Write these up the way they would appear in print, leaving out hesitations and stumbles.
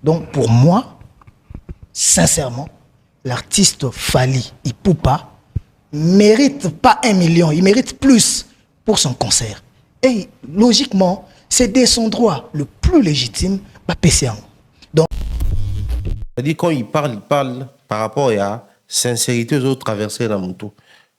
Donc pour moi, sincèrement, l'artiste Fally Ipupa mérite pas 1 million, il mérite plus pour son concert. Et logiquement, c'est de son droit le plus légitime, pas PCA. Donc, c'est-à-dire quand il parle par rapport à sincérité aux autres traversées dans mon tour.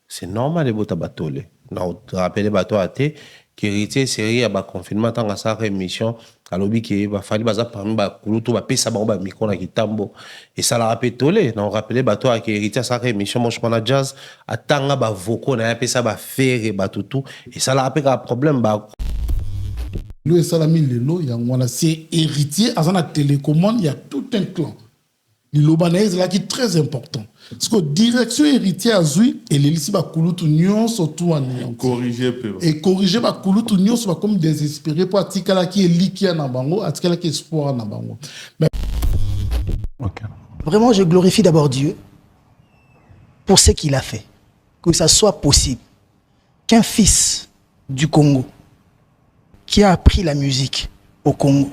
C'est normal de botter batolé. On rappelle bateau à thé qui héritier série à confinement tant à sa émission à lobby qui va falloir baza parmi ba kuluto ba pesa ba micro na kitambo et ça la rappelle tolé. On rappelle bateau à qui héritier à sa émission moi je prends la jazz à tanga ba voco na pesa ba faire ba tout et ça la rappelle un problème ba le salami lelo yangwana c'est héritier à la télécommande il y a tout un clan. L'Ilobanais là qui est très important. Parce que direction héritière azui et les lycées bakulutu nyon surtout en corriger et corriger bakulutu nyon soit comme désespéré pour atikala qui est liquide na bango atikala qui est espoir na bango. Mais okay. Vraiment je glorifie d'abord Dieu pour ce qu'il a fait. Que ça soit possible qu'un fils du Congo qui a appris la musique au Congo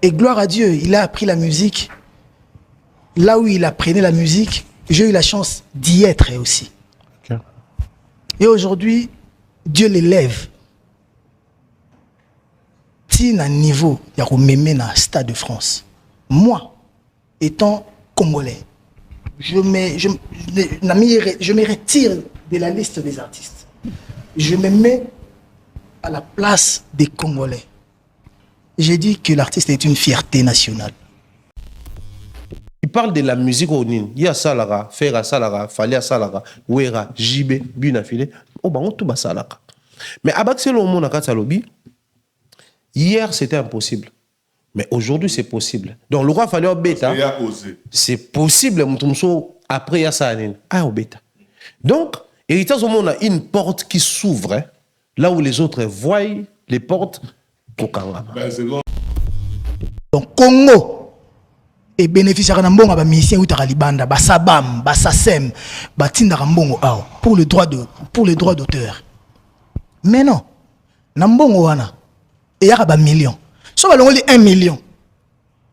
et gloire à Dieu, il a appris la musique là où il apprenait la musique, j'ai eu la chance d'y être aussi. Okay. Et aujourd'hui, Dieu l'élève. Si à un niveau, il y a même dans le Stade de France. Moi, étant Congolais, je me retire de la liste des artistes. Je me mets à la place des Congolais. J'ai dit que l'artiste est une fierté nationale. Il parle de la musique au Nin. Il y a Salara, Fera Salara, Falia Salara, Ouera, Jibé, Bunafile. Oh, bah, on tout bas Salara. Mais à Baxel, au monde, à lobby, hier, c'était impossible. Mais aujourd'hui, c'est possible. Donc, le roi fallait au bêta. C'est possible, après, il y a ça. Ah, au bêta. Donc, héritage au monde a une porte qui s'ouvre, hein, là où les autres voient les portes. Donc, Congo. Et bénéficiaire d'ambongo ba musicien ou taralibanda ba sabam ba sasem ba tinda mbongo pour le droit d'auteur. Mais non, nambongo wana et ya ba million. So ba longoli 1 million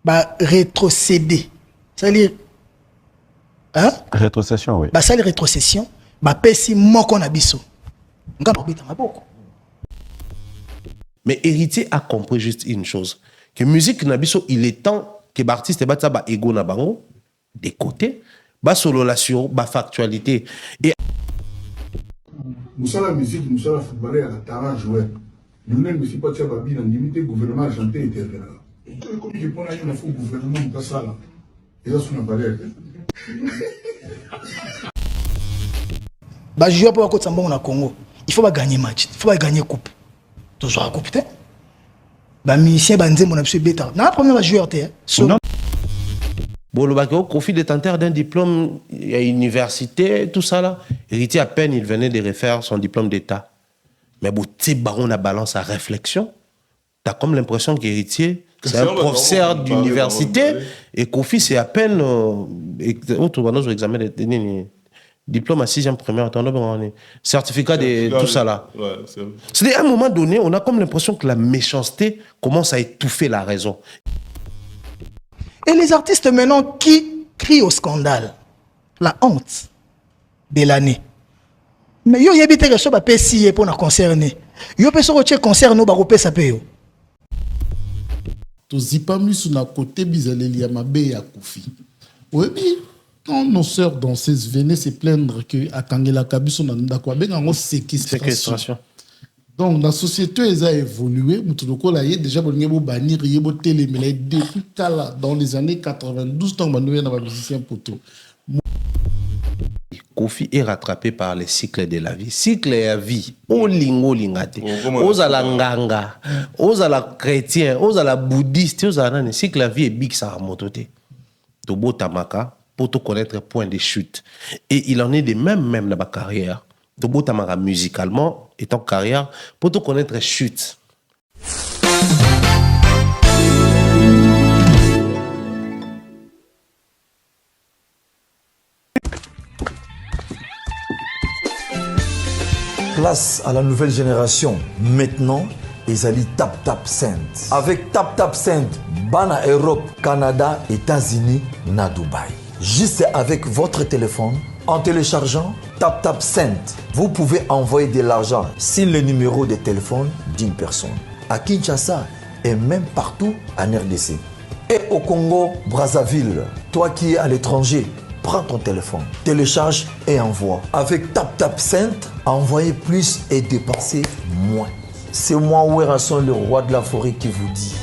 ba rétrocéder. C'est-à-dire hein? Rétrocession oui. Ba ça les rétrocession ba pesi moko na biso. Ngaba bita maboko. Mais héritier a compris juste une chose que musique na biso il est temps que l'artiste bat ba ego na bango des côtés ba sololation ba factualité et nous sommes la musique nous sommes la footballeur à la terrain joueur nous ne suis pas tiens babi dans limité gouvernement chanter intervenant comme je prends une fois gouvernement pas ça là et ça son valeur ba jouer pour côté sambongo na Congo il faut pas gagner match il faut pas gagner coupe toujours la coupe ba musicien banze mon absolu bêta na premier va jouer té bon le bac au profit détenteur d'un diplôme à université tout ça là héritier à peine il venait de refaire son diplôme d'état mais bon tu baron la balance à réflexion tu as comme l'impression qu'héritier c'est un professeur d'université et Kofi c'est à peine autre nos examen de diplôme à 6e première, attendez, certificat de tout ça là. Ouais, c'est à un moment donné, on a comme l'impression que la méchanceté commence à étouffer la raison. Et les artistes maintenant qui crient au scandale, la honte de l'année. Mais yo yebite que so ba pesi pour na concerner. Yo peso ko che concert no ba ko pesa pe yo. To zipamu sur na côté bizaleli ya mabe ya Kofi. Oui. Quand nos sœurs danseuses venaient se plaindre que à Kangela Kabiso n'andakwa bengango séquestration. Donc la société a évolué, mutuloko la déjà bon ngebo banir yebo télé mais depuis kala dans les années 92 tant banoué na ba musicien poto. Kofi est rattrapé par les cycles de la vie. Cycle de la vie, o lingo lingate, ozala nganga, ozala chrétien, ozala bouddhiste, ozala nani, cycle de la vie est big ça mototé. Tobo tamaka pour te connaître point de chute. Et il en est de même dans ma carrière. Tobo tamaka musicalement et en carrière pour te connaître chute. Place à la nouvelle génération. Maintenant, ezali TapTap Send. Avec TapTap Send, bana Europe, Canada, États-Unis, na Dubaï. Juste avec votre téléphone, en téléchargeant TapTap Send, vous pouvez envoyer de l'argent sur le numéro de téléphone d'une personne. À Kinshasa et même partout en RDC. Et au Congo, Brazzaville, toi qui es à l'étranger, prends ton téléphone, télécharge et envoie. Avec TapTap Send, envoyez plus et dépensez moins. C'est moi, Werasson, le roi de la forêt, qui vous dit.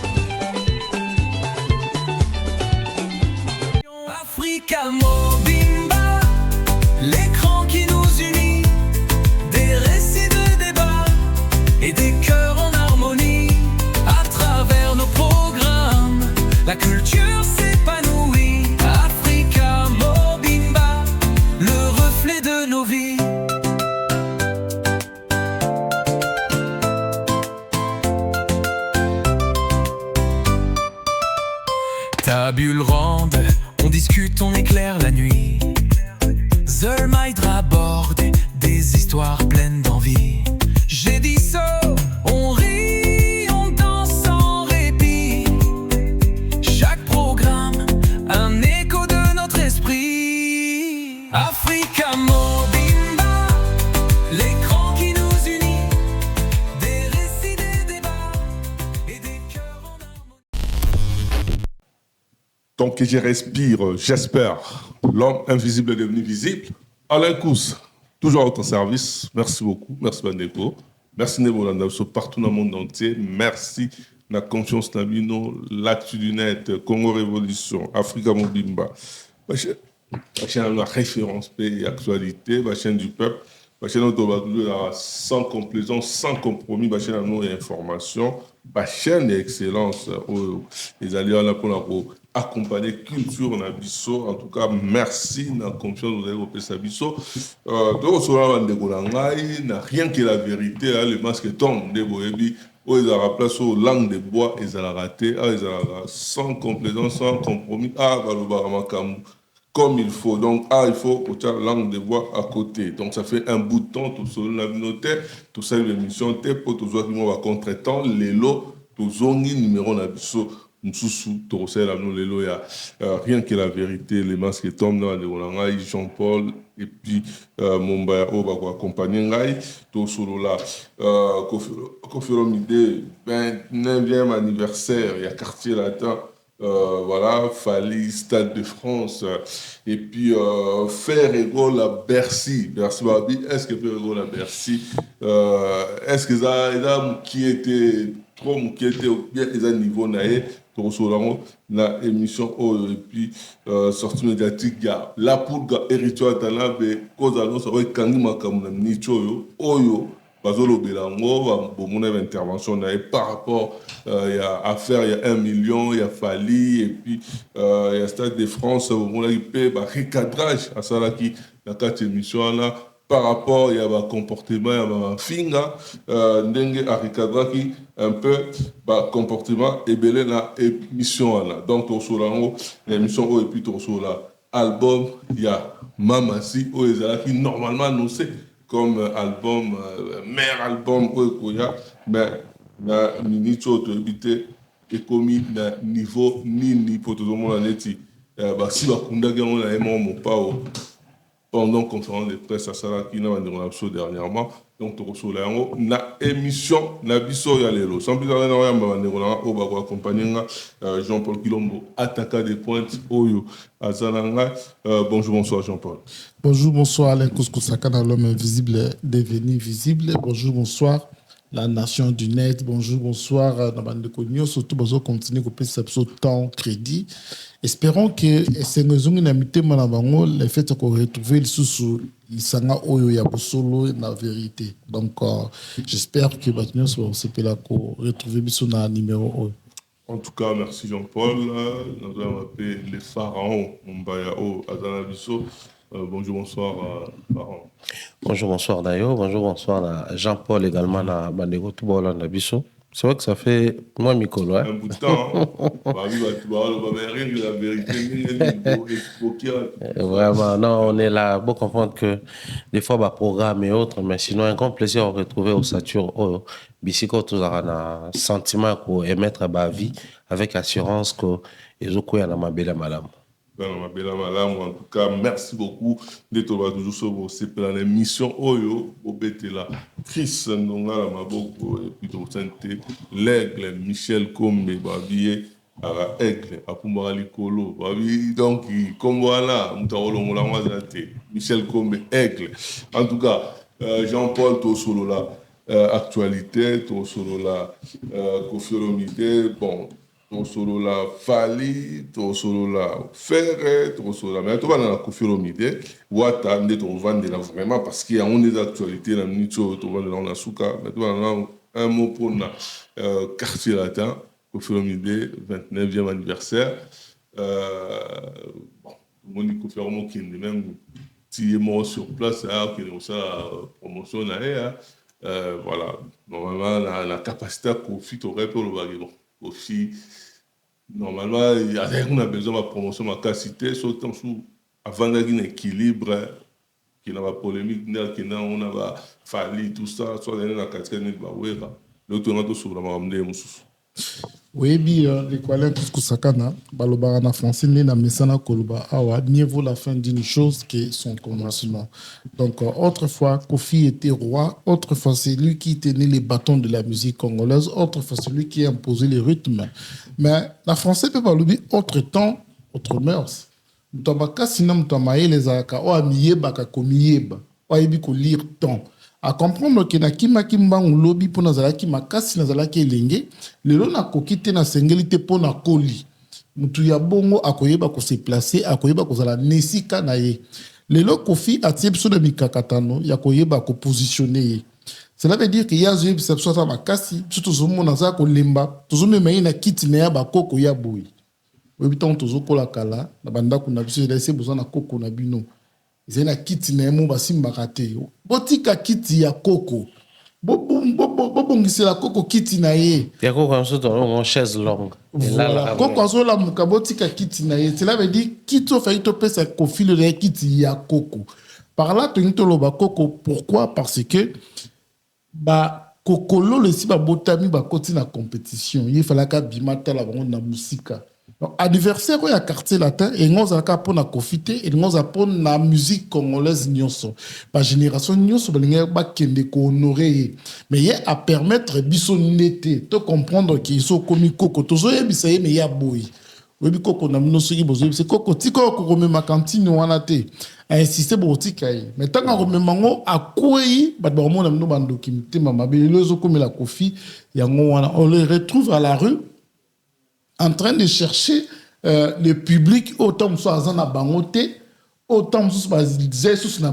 Africa Mobimba, l'écran qui nous unit, des récits de débat et des cœurs en harmonie. À travers nos programmes, la culture s'épanouit. Africa Mobimba, le reflet de nos vies. Tabule ronde, on discute, on éclaire la nuit. Zermaïdra borde des histoires pleines d'envie. J'ai dit ça, on rit, on danse sans répit. Chaque programme, un écho de notre esprit. Africa Mobimba, l'écran qui nous unit. Des récits, des débats et des cœurs en harmonie. Tant que je respire, j'espère. L'homme invisible est devenu visible. Alain Kous, toujours à ton service. Merci beaucoup. Merci Bandeko. Merci Nebolanda, partout dans le monde entier. Merci la confiance Nabino, l'actu du net, Congo Révolution, Africa Mobimba. La chaîne la référence et actualité, la chaîne du peuple, la chaîne sans complaisance, sans compromis, la chaîne de information, la chaîne d'excellence. Les alliés là pour accompagner culture en abisso. En tout cas, merci na confiance vous avez repéré Sabisso. Donc sur la bande de n'a rien que la vérité. Le masque tombe de Boebi. Ils ont place aux langues de bois. Ils ont raté. Ils ont sans complaisance, sans compromis. Comme il faut. Donc, il faut que la langue de bois à côté. Donc, ça fait un bout de temps, tout ça, la communauté, tout ça, l'émission, pour tout ça, qui va contre-temps, les lots, tout ça, numéro d'abisso. Rien que la vérité, les masques tombent dans les Jean-Paul et puis Mombaya va accompagner tout solo là Kofiolomide 29e anniversaire il y a quartier latin voilà Fali Stade de France et puis faire égale à Bercy Babi est-ce que faire égale à Bercy est-ce que ça qui était trop qui était bien les niveau naé la émission et puis sortie médiatique il y a la pour héritage talent mais cause annonce avec kangi makamuna nicho oyo bazolo belango bon intervention par rapport il y a affaire il y a 1 million il y a Fali et puis il y a Stade de France on a eu recadrage à ça là qui la 4 émission là par rapport il y a un comportement il y a un finga ndenge arikadra qui un peu comportement et belé la émission là donc au solango l'émission et puis au sola album il y a Mamasi au ezala qui normalement annoncé comme album meilleur album au mais na minicho to habité et commis na niveau ni pour tout le monde neti si ba kunda gango na mon pas pendant conférence de presse à Salaki na bandeko dernièrement donc to na émission na biso ya lelo sans plus tarder na bandeko na o ba accompagner Jean-Paul Kilombo attaquant des pointes oyo azalanga bonjour bonsoir Jean-Paul. Bonjour bonsoir Alain Kouskou-Saka dans l'homme invisible devenu visible. Bonjour bonsoir la nation du net. Bonjour bonsoir na bandeko nyo surtout besoin continuer ko pesa biso temps crédit. Espérons que ces raisons inamité manabango le fait qu'on retrouve le sous Isanga Oyo ya Bosolo la vérité. Donc j'espère que Batunios va se retrouver biso na numéro Oyo. En tout cas, merci Jean-Paul. Nous allons appeler les pharaons Mbaya O Azana Biso. Bonjour, bonsoir Pharaon. Bonjour, bonsoir Dayo. Bonjour, bonsoir Jean-Paul également na Bandego Tubola na Biso. C'est vrai que ça fait moins Mikolo. Un bout de temps. La vérité, vraiment, non, on est là. Bon, comprendre que des fois, bah, programme et autres, mais sinon, un grand plaisir de retrouver au Satur, au Bissiko, tout un sentiment pour émettre ma vie avec assurance que les autres, il y a ma belle malam. En tout cas, merci beaucoup d'être toujours sur ces plans d'émission. Oyo, Obetela, Chris Nongala Maboko, et puis au santé, l'aigle, Michel Kombe, Babié, Ara Aigle, Apumali Kolo, Babi, donc, comme voilà, Michel Kombe, Aigle. En tout cas, Jean-Paul Tosolola, actualité, Tosolola, Kofi Olomide, bon. Tosolo la Fali, Tosolo la Ferre, Tosolo la... Mais tu vas dans la Kofi Olomide, Wata, on va vendre vraiment parce qu'il y a des actualités, la minute, tu vas dans la Souka, mais tu vas dans un mot pour le quartier latin, Kofi Olomide, 29e anniversaire. Bon, tout le monde dit Kofi Olomide qui est même si est mort sur place, qui est ça, promotion, voilà. Normalement, la capacité à Kofi, tu aurais pu le bagage. Aussi, normalement, on a besoin de la promotion de la capacité, surtout avant d'avoir un équilibre, qui n'a pas polémique, qui n'a pas fallu, tout ça, soit dans la capacité de la l'autre, on a tout sur la marmande. Oui, bien, les Kuala Kuskusakana, Balobara français, n'est pas Messana Koluba, awa, mieux vaut la fin d'une chose que son commencement. Donc, autrefois, Kofi était roi, autrefois, c'est lui qui tenait les bâtons de la musique congolaise, autrefois, c'est lui qui imposait les rythmes. Mais la français peut pas l'oublier, autre temps, autre mœurs. Moutabaka, sinon, Moutamaye, les Aka, o amiyeba, kakomiyeba, o ayebi ko lire temps. À comprendre que na kima kimba un lobby pour nazala ki makasi nazala ki elenge lelo na kokite na sengelite pour na koli mutu ya bongo akoyeba ko se placer akoyeba ko zala nesika na ye lelo Kofi atie biso na mikakatano ya koyeba ko positionner ye. Cela veut dire que ya zoye biso ta makasi biso tozomo nazala ko lemba tozomo mai na kiti na ya bakoko ya boyi oyebi tant tozokola kala na bandako na biso ese besoin na koko na bino. Zena kiti na emo basimbaka te botika kiti ya koko bobongisela koko kiti na ye ya koko ensuite on chaise longue voilà koko azola muka botika kiti na ye cela veut dire kiti ofai topesa Kofi le kiti ya koko par là toloba koko pourquoi parce que ba kokolo le si ba botami ba koti na compétition il fallait ka bimata la bango na musika. Donc, anniversaire au quartier latin et nous avons pour na profiter et nous avons pour la musique congolaise nyonso par génération nyonso balinga ba kende ko honorer mais il a permettre biso nete to comprendre qu'ils sont comme koko tozo yebisa ye mais ya boy webi koko na mino soki bozo c'est koko tiko ko remema cantine wana te a insister bo tika ye mais tant ko rememango akwei ba ba mona mino bandokimite mama belezo comme la Kofi yango wana on le retrouve à la rue en train de chercher le public autant que soit en bangoté autant que soit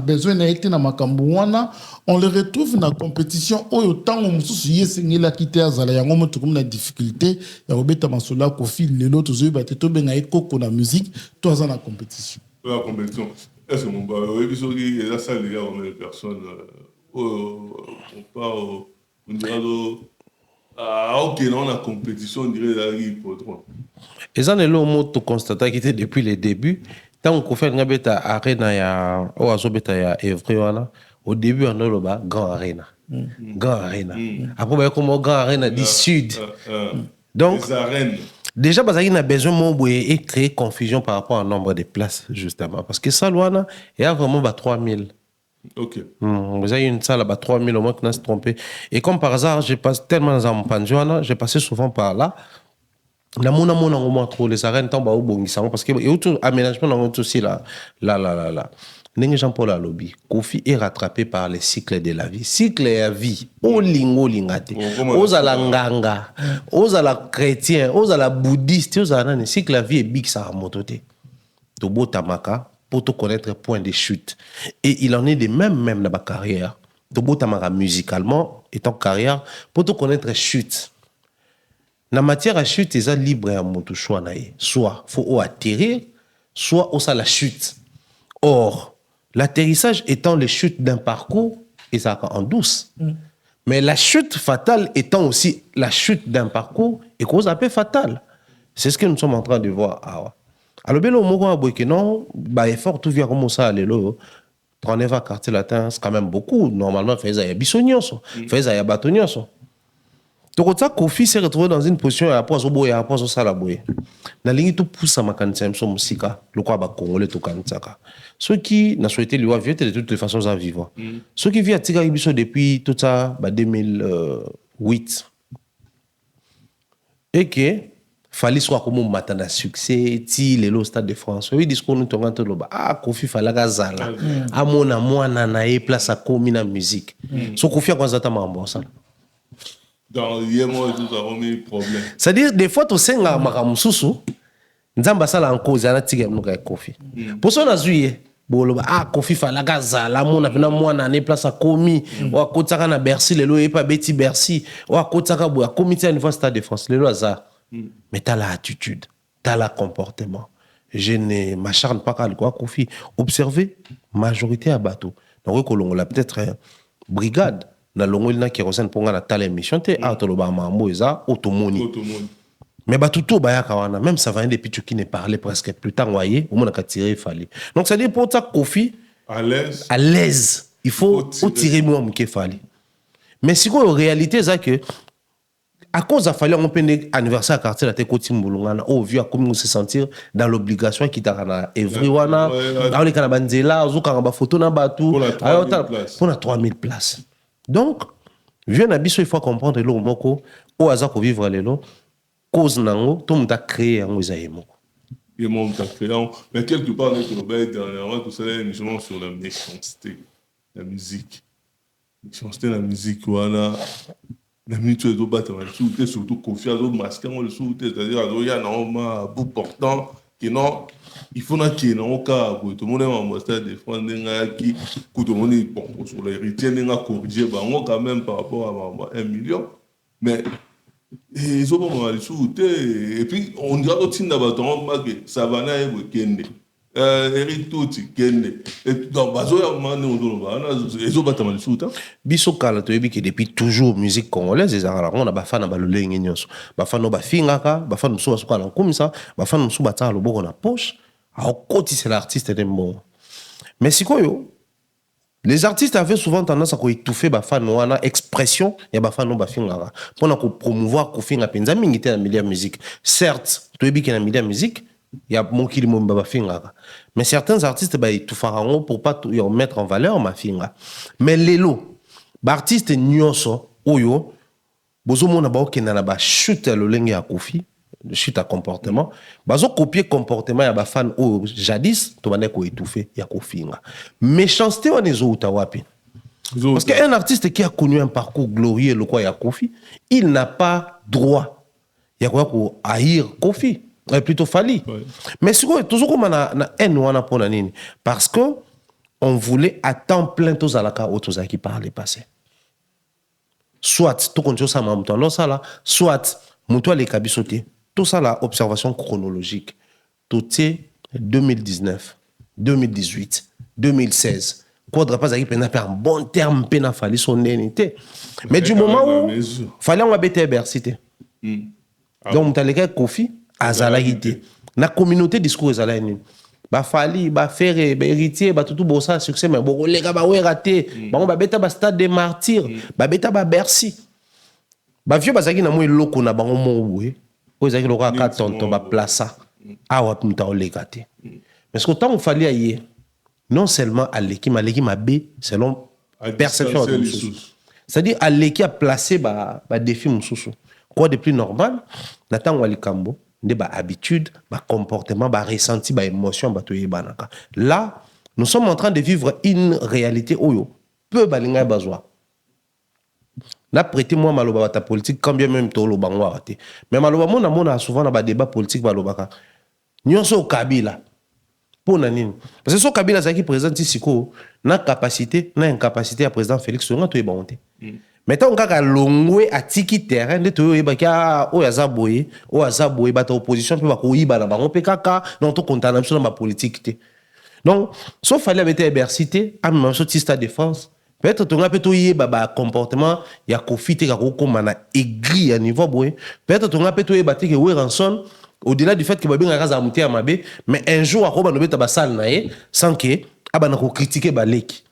besoin d'être dans makambuana on le retrouve dans la compétition autant que soit yesengé la quitter azala yango moto comme la difficulté ya obeta masola Kofi les autres yeux baté to benga koko na musique toi en la compétition est-ce que mon bah oui biso qui est la salle les gars on est personnes on parle on dirait ah, ok, là, on a compétition, on dirait la rive pour toi. Et ça, c'est le mot que tu constates qui était depuis les débuts. Tant qu'on fait une arena, au début, on a le grand arena. Grand arena. Après, comme grand arena du sud. Donc, déjà, il a besoin de créer confusion par rapport au nombre de places, justement. Parce que ça, il y a vraiment 3000. Ok. Vous avez une salle à 3000 au moins qui n'a se trompé. Et comme par hasard, j'ai passé tellement dans Panjoana, j'ai passé souvent par là. La mona trop les arènes tant au bongisamo parce que et autour aménagement dans aussi là. N'est Jean-Paul à lobby. Kofi est rattrapé par les cycles de la vie. Cycle de la vie. Au lingo lingate. Aux à la nganga. Aux à la chrétien. Aux à la bouddhiste. Aux à la cycle de la vie est big ça a mototé. Tobo tamaka. Pour te connaître point de chute. Et il en est de même dans ma carrière. Tobo tamara musicalement, étant carrière, pour te connaître chute. La matière à chute, c'est libre à mon choix. Soit faut atterrir, soit au ça la chute. Or, l'atterrissage étant les chutes d'un parcours, et ça en douce. Mais la chute fatale étant aussi la chute d'un parcours et cause un peu fatale. C'est ce que nous sommes en train de voir. Alors, bien, non, effort, tout vient comme ça, aller là. 39 quartier latin, c'est quand même beaucoup. Normalement, il y a Bissonion, il y a Batonion. Donc, ça, Kofi s'est retrouvé dans une position, il y a pas de salaboye. La ligne tout pousse à ma candidature, c'est musica, le quoi, congolais, tout candidat. Ceux qui n'ont souhaité lui vivre de toutes les façons à vivre. Ceux qui vivent à Tika Ibiso depuis tout ça, 2008. Et que, fallait soit comme un matin de succès, ti le Stade de France. Oui, discours nous tournons tout le bas. Ah, Kofi fallait gazala. Ah, moi, nanae, place à commis la musique. So, Kofi a quoi en bon ça? Dans hier, moi, nous avons mis problème. C'est-à-dire, des fois, tu sais, Makamususu, Nzamba sala en cause, yana tigem nous gay Kofi. Pour ça, on a joué. Kofi fallait gazala. Mon apena moi, nanae, place à commis. Ou à Kotaka na Bercy, le lo, et pas Betty Bercy. Ou à Kotaka, ou à comité à niveau Stade de France. Le lo, hasard. Mais tu as l'attitude, tu as le comportement. Je ne m'acharne pas à quoi Kofi. Observez, majorité à bateau. Donc, on a peut-être une brigade. Dans le qui ressemble pour la telle émission, tu es automoni. Mais tout même ça va depuis qui ne parlait presque plus tard, voyez, au moins on a tiré il fallait. Donc, ça dit pour ça Kofi, à l'aise, il faut tirer moi qu'il fallait. Mais si en réalité, c'est que à cause de fallu on peut anniversaire à quartier la tête Mbulungana au vieux comme on se sentir dans l'obligation qui t'a na everyone dans les canabanzela au kanga photo na batu pour la 3000 places. Donc vieux na biso il faut comprendre le moko au hasard pour vivre les lo cause nango tout monde a créé en ozaimo. Il monte à créer mais quelque part notre Robert dernièrement tout ça émission sur la méchanceté la musique la musique voilà. La minute tu es au bâtiment, surtout confiance au masque, on le soute, c'est-à-dire il y a un bout portant qui non, il faut qu'il y ait un cas où tout le monde est en mode de défendre qui, tout le monde est bon sur l'héritier, on a corrigé, on quand même par rapport à 1 million, mais ils ont pas mal souté et puis on dirait que tu n'as pas de ça va n'aller week-end. Hérituti kende et donc bazo ya mane ozoloba ezo batama lisuta biso kala to yebi que depuis toujours musique congolaise ezala on a bafana balolenge nyonso bafana bafingaka bafana musu basuka na komisa bafana musu batala loboko na poche a koti c'est l'artiste de bon mais sikoyo les artistes avaient souvent tendance à étouffer bafana wana expression ya bafana bafingaka pour ko promouvoir ko finga penza mingi te na milieu musique certes to yebi que na milieu musique il y a mon qui mais certains artistes ils tout faront pour pas mettre en valeur ma finga mais les lots artistes nyonso oyo bozo mona ba okena na ba chute le lenge ya Kofi chute à comportement bazo copier comportement ya ba fan o jadis to bane ko étouffer ya Kofinga méchanceté on ezo utawapi parce qu'un artiste qui a connu un parcours glorieux le quoi ya Kofi il n'a pas droit ya quoi ko haïr Kofi plutôt Fali. Ouais. Mais c'est toujours comme na haine wana pona nini parce que on voulait à temps plein tous à la cas autres qui parlaient passé. Soit tout continue ça mamto non ça là, soit muto les kabisoté. Tout ça là observation chronologique. Tout est 2019, 2018, 2016. Quadra pas qui pena faire un bon terme pena Fali son nénité. Mais du moment où fallait on habiter Bercité. Donc muto les Kofi azalaïté na communauté discours azalaïni ba Fali ba faire ba héritier ba tout bossa succès mais bon les gars ba ouais raté ba beta ba stade des martyrs ba beta ba Bercy ba vieux bazaki na moi loko na bango mo oui o zaki loko ka tonton ba plaça awa puta o legate mais ce que tant Fali aye non seulement à l'équipe ma B selon perception de c'est-à-dire à l'équipe a placé ba défi mususu quoi de plus normal natang walikambo des habitudes, comportement, ressenti, émotion, là, nous sommes en train de vivre une réalité où peu balinga besoin. Là, prêtez-moi maloba ta politique, quand bien même tolo bango arrêté. Mais maloba mona souvent dans débat politique maloba. Nyonso Kabila. Pour nanine. Parce que ce Kabila c'est qui présente ici na capacité, na incapacité à président Félix Tshisekedi to ebonté. Maintenant on a longwe à tiki terrain de to yebaka o yazaboye bata opposition pe ba ko yiba na bango pe kaka non to kontana sur ma politique té. Donc sauf fallait avec Bercité à même sur Stade de France Peut-être que tu as un comportement, il y a Kofi qui a aigri à niveau boy. Peut-être que tu as un Weranson, au-delà du fait que tu as un Mabé, mais un jour, tu as un sans que tu aies critiqué Balek.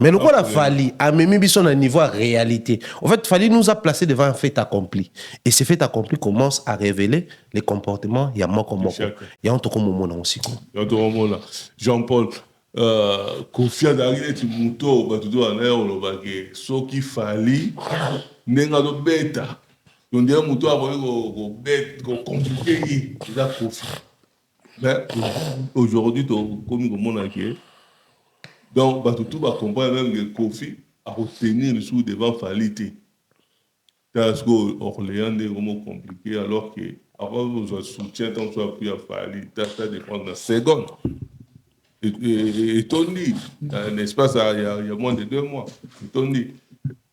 Mais le coup, il fallait amener son niveau à réalité. En fait, il fallait nous a placé devant un fait accompli. Et ce fait accompli commence à révéler les comportements. Il y a moi comme moi. Il y a un truc comme moi aussi. Jean-Paul. Confiance d'arriver tu monto ba tudo ana on ba que so qui fali nenga do beta on dit monto a go bet go compliqué il a confiance mais aujourd'hui comme on a que donc ba tout ba comprendre même que Kofi a retenir le sous devant falité parce que Orléans est vraiment compliqué alors que avant vous soutien tant soit plus à fali ça dépend de seconde. Et Tony, n'est-ce pas, ça, il y a moins de 2 mois. Tony,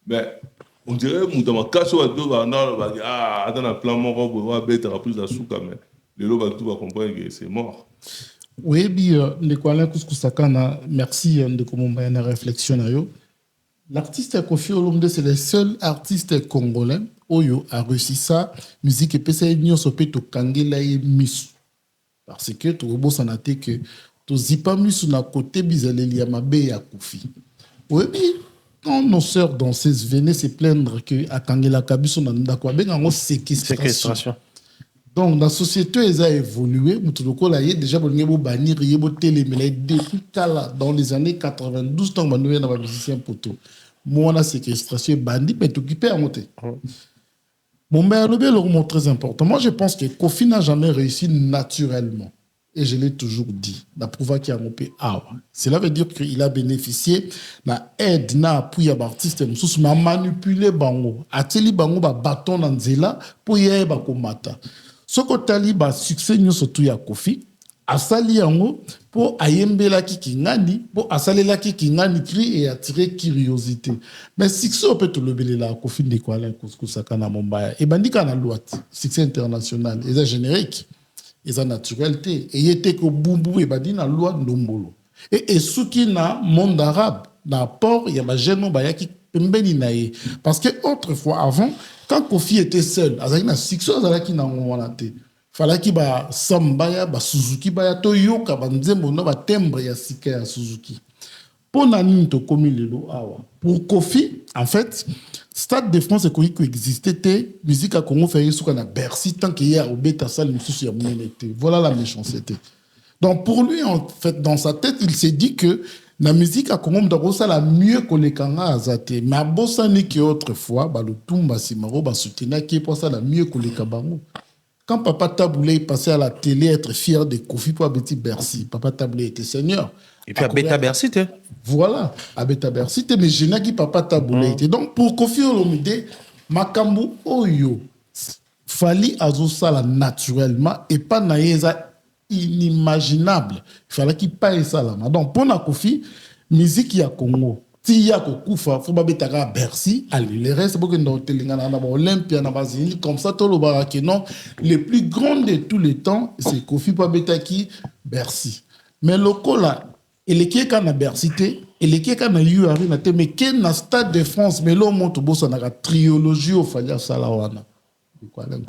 mais on dirait que dans ma casse, on va dire, ah, dans le plan, on va mettre plus de sous quand même. Le lot va tout va comprendre que c'est mort. Oui, bien, merci de comment une réflexion. L'artiste Kofi Olomide, c'est le seul artiste congolais qui a réussi ça. Musique et PC, nous sommes peut-être Kangela et Miss. Parce que tout le monde s'en a dit que to zipamu sur la côté bizaleli ya mabe ya Kofi. Oui, quand nos sœurs danseuses venaient se plaindre que Akangela Kabiso nanda kwa benga ngo séquestration. Donc la société a évolué, mutuloko la yé déjà bolinge bo banir yé bo télémélé depuis kala dans les années 92 tant manuel na ba musicien poto. Moi la séquestration bandi mais occupé à monter. Mon mère le bien très important. Moi je pense que Kofi n'a jamais réussi naturellement. Et je l'ai toujours dit, la prouva qui a rompé awa. Cela veut dire qu'il a bénéficié de l'aide, na appui à l'artiste, m'a manipulé bango, ateli bango ba bâton dans zela pour y aller ba komata. Ce que tali ba succès nous surtout ya Kofi, asali yango pour ayembela ki ngani, pour asalela ki ngani cri et attirer curiosité. Mais succès on peut te lever là Kofi de quoi là kusaka mombaya. Et bandika na loi, succès international, et ça générique. Et sa naturalité. Et il était que Boubou et Badi na loi Ndombolo. Et ce qui na monde arabe, na port, il y a ma gêne, qui pembeni naïe. Parce que autrefois, avant, quand Kofi était seul, il y a succès, il y a fallait qu'il y ait Sambaya, Suzuki, Toyoka, Nzembo, timbre, il y a Sika, ya Suzuki. Pour Nani, pour Kofi, en fait, Stade de France qui existait, musique à Congo fait ce qu'on a Bercy tant qu'il y a au bêta salle voilà la méchanceté. Donc pour lui en fait dans sa tête il s'est dit que la musique à Congo ça la mieux que les Kanga azate mais bossa ni qui autrefois le tumba simaro soutenir qui pour ça la mieux que les Kabango. Quand Papa Taboulé passait à la télé être fier de Kofi pour Betty Bercy, Papa Taboulé était seigneur. Et puis à Beta Bercy, voilà, à Beta Bercy, mais je n'ai pas Papa Taboulé. Donc pour Kofi Olomide, Makambu Oyo, fallait azosala naturellement et pas naïza inimaginable. Il fallait qu'il paye ça là. Donc pour na Kofi, musique ya Congo. Si ya kokufa, faut pas betaka à Bercy, allez, les restes beaucoup dans Telengana, na Olympia, na Basile, comme ça tout le baraki non, les plus grands de tous les temps, c'est Kofi Pabetaki Bercy. Mais le coup là, il est qui est na Bercy et les qui est na URI na mais qui na Stade de France, mais l'homme monte bossa na trilogie au Falia Salawana.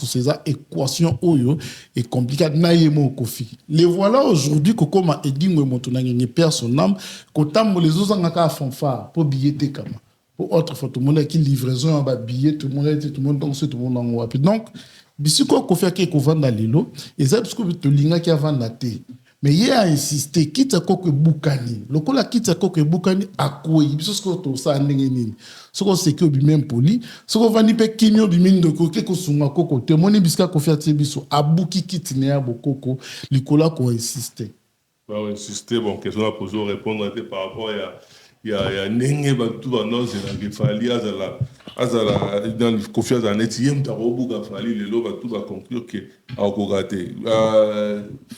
C'est ça équation oyo est compliquée naïmo Kofi. Les voilà aujourd'hui que comme a dit moi mon tonangé perd son âme kotam les autres ngaka fanfare pour billeter comme pour autre fois tout le monde qui livraison ba billet tout le monde danse tout le monde en wapi donc bisiko Kofi qui ko vendre lelo et ça parce que to linga qui avant na té mais il a insisté quitte ko que Bukani lokola quitte ko que Bukani akoyi biso ko to sa ndenge nini soko seki obi même poli soko vani pe kinyo bi mindo ko ke ko sunga koko te moni biska ko fiati biso abuki kitine ya bokoko likola ko insister ba insister bon question à poser répondre par rapport il y a nenge ba tout ba non c'est la fali azala dans le confiance en net yem ta robuga fali le lo ba tout ba conclure que a ko raté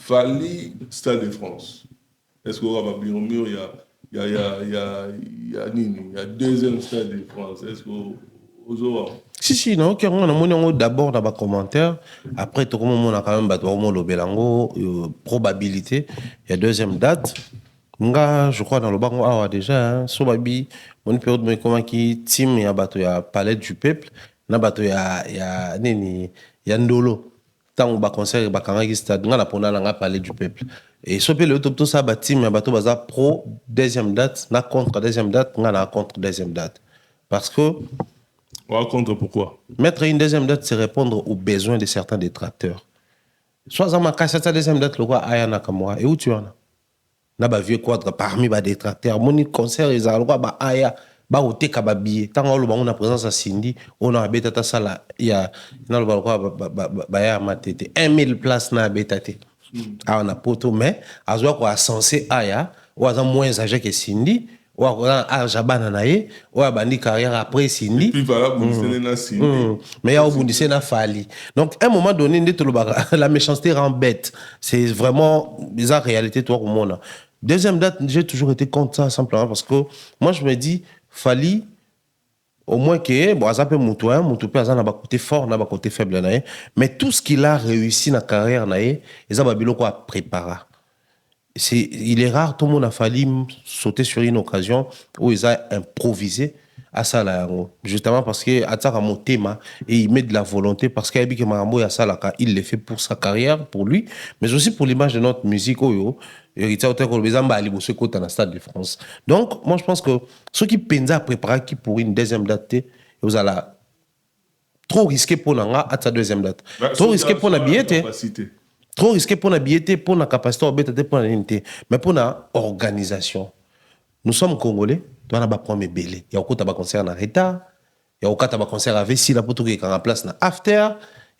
fali Stade de France est-ce qu'on va bien mieux il y a deuxième Stade de France. Est-ce que vous Si, non, on a d'abord dans les commentaires. Après, on a quand même le Belango, probabilité. Il y a deuxième date. Nga, je crois dans le bango awa déjà, hein, Sobabi, mon période me comment qui team ya bato ya palais du peuple, na bato ya nini ya ndolo. Tant ba concert ba kanga qui stade nga la pona nga palais du peuple. Et sopé le top tout ça ba team ya bato baza pro deuxième date, na contre deuxième date, nga na contre deuxième date. Parce que contre pourquoi? Mettre une deuxième date, c'est répondre aux besoins de certains détracteurs. Soit ça m'a cassé ta deuxième date, le quoi aya nakamwa et où tu en as? Na ba vieux quadre parmi ba détracteurs moni concert ils ont ba aya ba ote ka ba billet tant on a présence à Cindy on a betata sala ya na lo ba ya matete 1000 places na betate on a poto mais azwa ko censé aya ou a moins âgé que Cindy ou a ajabana nae ou a bandi carrière après Cindy et puis voilà bundisé na Cindy mais ya bundisé na Fali donc à un moment donné la méchanceté rend bête c'est vraiment bizarre réalité toi comme on a. Deuxième date, j'ai toujours été contre ça, simplement parce que moi, je me dis, Fali, au moins que, bon, ça peut moutoyer, ça n'a pas côté fort, n'a pas côté faible, mais tout ce qu'il a réussi dans la carrière, il a préparé. Il est rare, tout le monde a fallu sauter sur une occasion où il a improvisé à ça là, justement parce que à mon thème et il met de la volonté parce qu'il que Marambo ya ça là, il le fait pour sa carrière, pour lui, mais aussi pour l'image de notre musique. Stade de France. Donc, moi je pense que ceux qui pensent à préparer qui pour une deuxième date, vous allez trop risquer pour l'anga à sa deuxième date. Trop risquer pour la billetté. Trop risqué pour la billetté, pour la capacité, pour la unité, mais pour la organisation. Nous sommes Congolais, nous avons un premier belé. Il y a un concert en retard, il y a un concert avec si la poteau qui est en place dans after.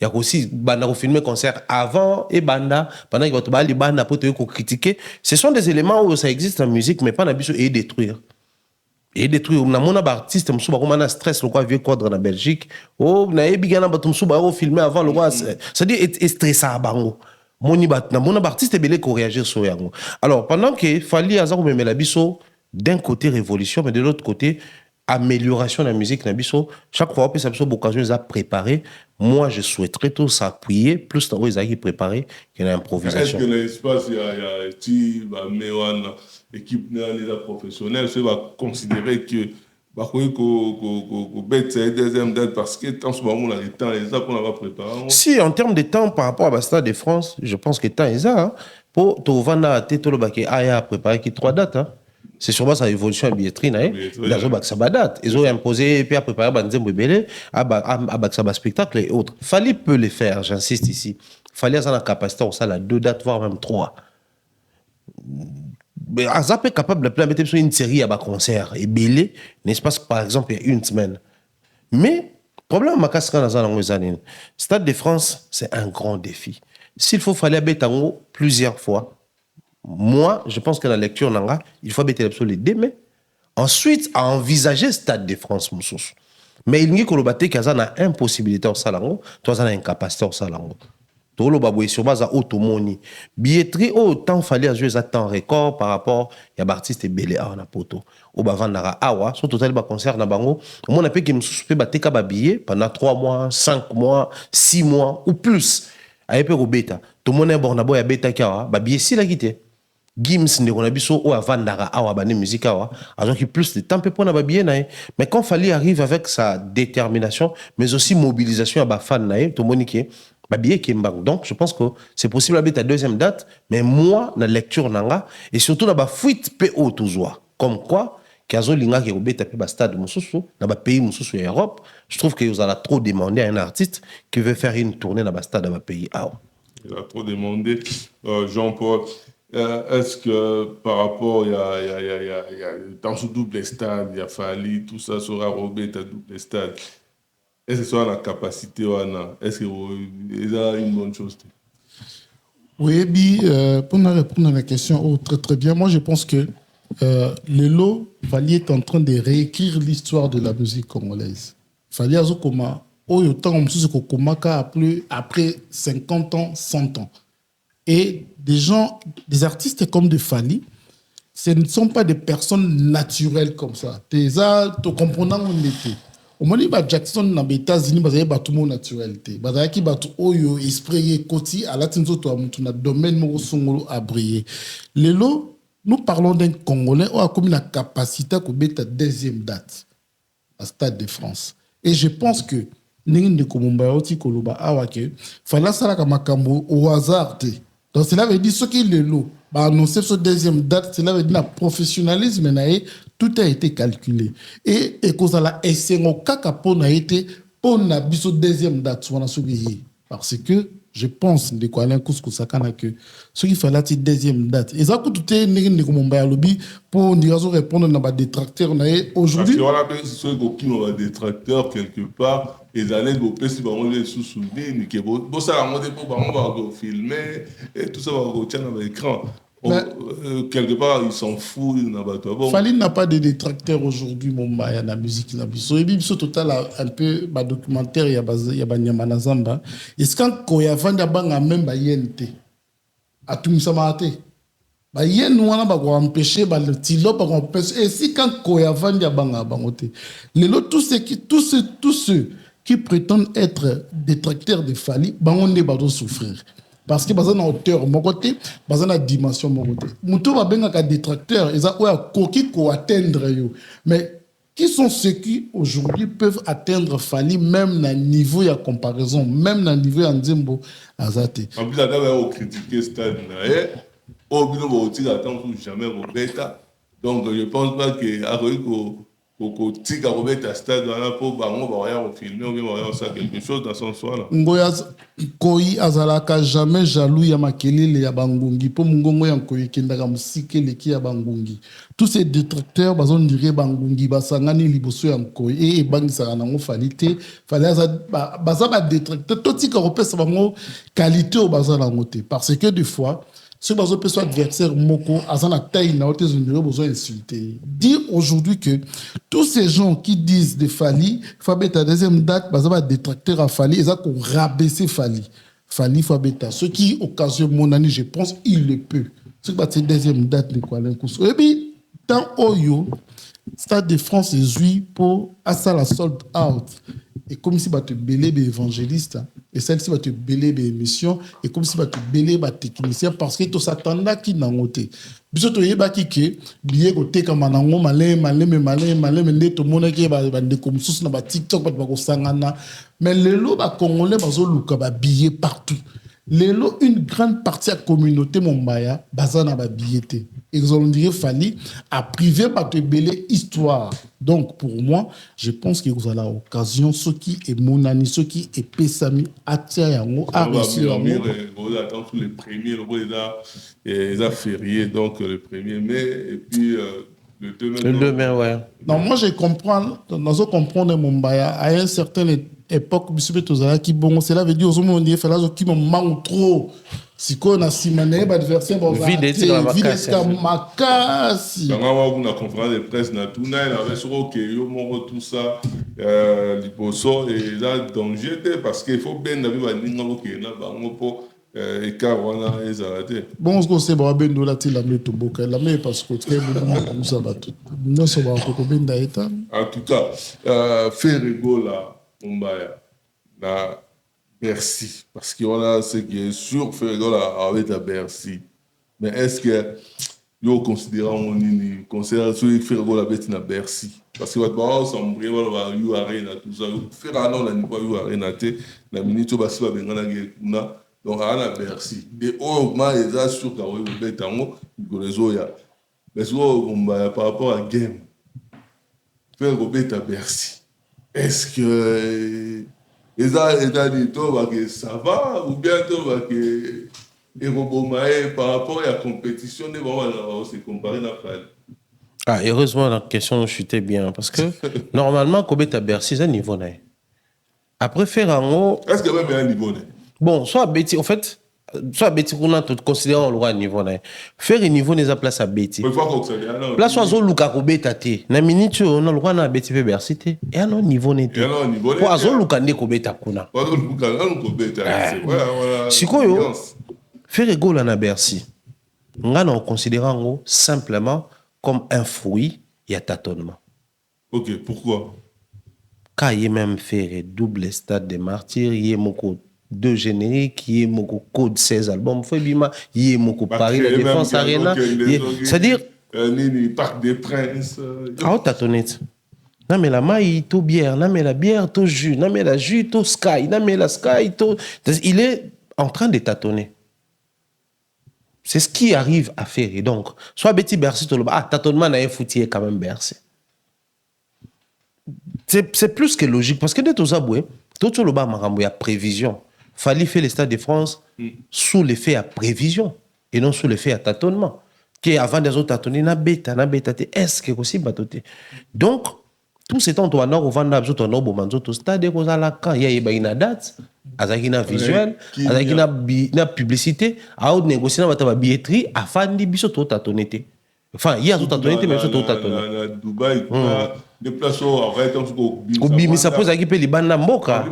Il y a aussi banda filmer concert avant et banda pendant que votre bali banda pour te critiquer. Ce sont des éléments où ça existe en musique mais pas na biso et détruire. Et détruire na mona artiste musuba comme na stress le quoi vieux cadre en Belgique. Oh na ebigana batum suba filmer avant le quoi ça dit est stressant bango. Moni bat na mona artiste belé ko réagir sur yango. Alors pendant que Fali azako me la biso d'un côté révolution mais de l'autre côté amélioration de la musique nabiso chaque fois que ça besoin d'occasion ils a préparé moi je souhaiterais tous s'appuyer plus dans les qui préparé que l'improvisation. Est-ce que l'espace il y a ti ba mewana équipe na professionnelle ça va considérer que ba ko bet deuxième date parce que tant ce moment on a le temps les ça qu'on va préparer. Si en termes de temps par rapport à la Stade de France je pense que temps est ça pour to vanda te lo ba ke aya préparer qui 3 dates hein. C'est sûrement sa évolution à billetterie, ça date. Ils ont imposé, puis à préparer un spectacle et autres. Fali peut le faire, j'insiste ici. Fali a la capacité, on a 2 dates, voire même 3. Mais Azap est capable de mettre une série à concert et belé, n'est-ce pas, par exemple, il y a 1 semaine. Mais, problème, Stade de France, c'est un grand défi. S'il faut Fali à Betango plusieurs fois, moi, je pense que la lecture, il faut mettre les demain. Ensuite, à envisager Stade de France, Moussous. Mais il n'y a que le bâti qui a une impossibilité au Salango, toi, une incapacité au Salango. Tout le baboué sur base à automoni. Billetterie, autant fallait jouer à temps record par rapport à l'artiste belé à la poto. Au bavandara awa, sur total ba concert na bango, au moins on a pu que Moussous peut battre ka billet pendant 3 mois, 5 mois, 6 mois ou plus. A épée au bêta. Tout le monde est bon na boya bêta ka ba billet si la quitté. Gims ne connaît biso ou avandara awa bane musique awa alors qu'il plus de temps pour na babie nae mais quand Fali arrive avec sa détermination mais aussi mobilisation à ba fan nae to monique babie kembang donc je pense que c'est possible à ta deuxième date mais moi na lecture nanga et surtout na ba fuite PO toujours comme quoi kazo linga ke obeta pe ba stade mususu na ba pays mususu en Europe je trouve que vous allez trop demander à un artiste qui veut faire une tournée dans ba stade dans ba pays awa il a trop demandé Jean-Paul. Est-ce que par rapport, il y a dans ce double stade, il y a Fali, tout ça sera robé à double stade. Est-ce que ça a la capacité ou non? Est-ce que c'est une bonne chose? Oui, pour répondre à la question, très bien. Moi, je pense que Lelo Fali est en train de réécrire l'histoire de la musique congolaise. Fali a Zokoma, autant après 50 ans, 100 ans. Et des artistes comme de Fali, ce ne sont pas des personnes naturelles comme ça. Tu comprends où on était. Au moment où Jackson dans les États-Unis, il y a tout le monde naturalité. Il y a qui ont esprit côté à la tinzo to amutuna domaine mo songolo à briller. Lelo nous parlons d'un Congolais qui a comme la capacité de mettre la deuxième date à Stade de France. Et je pense que il fallait ça au hasard. Donc cela veut dire ce qu'il est là. Annoncer cette deuxième date, cela veut dire le professionnalisme, tout a été calculé. Et cause la SNO kaka pour été pour la deuxième date parce que je pense de quoi Alain Kousko Sakana que ce qu'il fallait la deuxième date. Et ça coûte tout est comme un lobby pour répondre à des détracteurs aujourd'hui. Parce qu'on a ceux qui ont des détracteurs quelque part. Les années de si on les sous-souligne, que bon ça on va filmer et tout ça va retirer dans l'écran. Quelque part ils s'en foutent. Fali n'a pas de détracteurs aujourd'hui mon il y a la musique la biso et biso total un peu documentaire il y a Banyamana Zamba est-ce quand koya vanda banga même ba yente a tout ça maté ba yen wana ba ko empêcher ba le tilo ba ko empêcher et si quand koya vanda banga bangote les lots tous ceux qui prétendent être détracteurs de Fali bangonde ba do souffrir. Parce que bazana hauteur mon côté, bazana dimension mon côté. Muto va bien qu'à détracteur, ils ont qui ko atteindre yo. Mais qui sont ceux qui aujourd'hui peuvent atteindre Fali même dans niveau de comparaison, même dans niveau de Nzembo Azate. En plus là on critiquer stade na au bino bo ti attend jamais au bêta. Donc je pense pas que Aroiko au tika robeta stade là pour bango ba rien filmer ou bien rien ça quelque chose dans son soi là. Ngoya koi azalaka jamais jaloux ya makelele ya bangungi po mungongo ya koi kendaka musikele ki ya bangungi. Tous ces détracteurs bazon dire bangungi basangani liboso ya koi et bangisaka nango falite fallait baza ba détracteur to tika repesa bango qualité au bazala ngote parce que des fois ceux qui ont besoin adversaire moko azana taille na haute zone besoin insulter. Dire aujourd'hui que tous ces gens qui disent de Fali, Fabeta deuxième date, bazaba détracteur à Fali, ils ont rabaissé Fali. Fali Fabeta. Ce qui occasionne mon année, je pense, il le peut. Ce qui est deuxième date de quoi l'incousse. Et puis dans Oyo, Stade de France est joué pour à ça la sold out. Et comme si tu belé des évangélistes, et celle-ci va te belé des émissions, et comme si tu belé des techniciens, parce que tu s'attendais qui n'a noté. Biso to yeba ki ke billet côté comme nango malin mais tout le monde qui va de comme sous na ba TikTok ba ko sangana mais les lots ba congolais bazo luka ba billet partout. Les lots une grande partie de la communauté mombaya bazana ba billet. Ils ont dit Fali à privé par te belle histoire. Donc pour moi, je pense que vous avez l'occasion ce qui est monani, ce qui est pesami atia yango a reçu yango. On attend tous les premiers les a férié donc le 1er mai et puis le 2 mai. Le 2 mai ouais. Non, moi je comprends, nous comprendre Mombaya à une certaine époque bisube tozala ki bon cela veut dire aux hommes on dit fallait qui me manque trop. Si qu'on a simane adversaire bon vide makasi dans la conférence de presse na tout na avait sur OK yo mon tout ça liposo et là danger parce qu'il faut bien d'avoir ba ninga OK na bango po écart wana ezalate bon ce qu'on sait ba bendo la ti la meto boka la mais parce que très bon nous ça va tout non ça va ko benda eta en tout cas faire rigolo là Mombaya na Bercy, parce que voilà ce qui est sûr, faire avec la Bercy. Mais est-ce que vous considérez ceux qui font la bête na Bercy? Parce que votre semble va y arena tout ça. Faire un an la niveau arena la minute basi va venir na donc à la Bercy. De haut ma les a sûr que vous bête en golezo ya. Mais par rapport à game, faire la bête à Bercy. Est-ce que et ça dit que ça va ou bien que par rapport à la compétition on se comparer à Fali. Ah, heureusement la question chutait bien parce que normalement Kobe ta Bercy c'est un niveau là. Après faire en haut est-ce qu'il y a même un niveau là? Bon, soit Betty en fait soit Betty qu'on a tout considéré en loi niveau là. Faire un niveau n'est pas place à Betty. Place oiseau Luka Kobe tate. Na minute on a le droit na Betty pe Bercy te. Et à un niveau n'est pas. Pour oiseau Luka ne Kobe ta kuna. Oiseau Luka on Kobe ta. Voilà. Sikoyo faire goal na Bercy. Ngana on considérant simplement comme un fruit il y a tâtonnement. OK, pourquoi? Quand il même fait double stade des martyrs, il y a moko 2 génériques, qui est mon code 16 albums, il est mon Paris, la Défense Arena. C'est-à-dire. Parc des Princes. Ah, t'as tonné. Non, mais la maille, to bière, non, mais la bière, to jus, non, mais la jus, to sky, non, mais la sky, to. Il est en train de tâtonner. C'est ce qui arrive à faire. Et donc, soit Betty Bercy, tâtonnement n'a un foutier quand même Bercy. C'est plus que logique. Parce que dès que tu as tout le bas, il y a prévision. Il fallait faire les Stades de France sous l'effet à prévision et non sous l'effet à tâtonnement. Qui avant des autres tâtonner, est-ce que c'est possible? Donc, tout ce temps, tu as un stade, il y a une date, il y a une visuel, il y a une publicité, il y a une négociation, il y a une billetterie, afin de dire que tu as tonné. Enfin, il y a tout à tonner, mais surtout tout à tonner. Dubaï, des places où arrête un truc au Bimi, ça pose à qui peut les bandes n'amboka.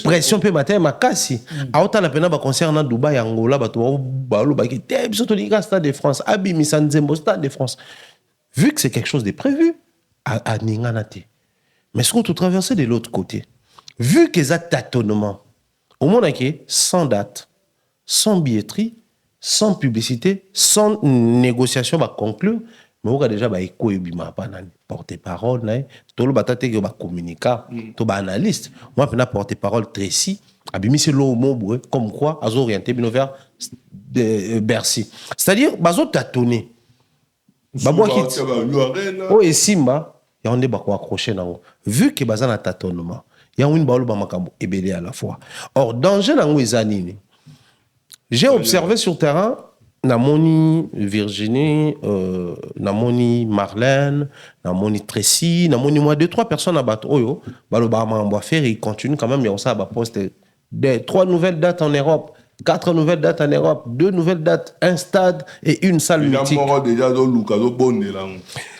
Pression peut mater ma casse. À autant la peine à concernant Dubaï, Angola, Batou, Balo, Baki, Teb, surtout les gars, Stade de France, Abimi, Sanzembo, Stade de France. Vu que c'est quelque chose de prévu, à Ninganate. Mais ce qu'on tout traversé de l'autre côté, vu qu'ils ont tâtonnement, au monde sans date, sans billetterie, sans publicité, sans négociation, va conclure, mais on a déjà écho et porte-parole, tout le bataille que va communiquer, tout le analyste. Moi, je porte-parole Tracy, abimi c'est l'eau comme quoi, à orienté vers Bercy. C'est-à-dire, bazo tâtonné. Oh et Simba, il y a un débat accroché dans. Vu que bazan a tâtonnement, il y a une balle et belé à la fois. Or danger dans les années. J'ai observé sur terrain, Namoni Virginie, Namoni Marlène, Namoni Tracy, Namoni moi 2-3 personnes à battre. Oyo, Balobama va faire, il continue quand même, il y a ça à poster 3 nouvelles dates en Europe, 4 nouvelles dates en Europe, 2 nouvelles dates, un stade et une salle mythique.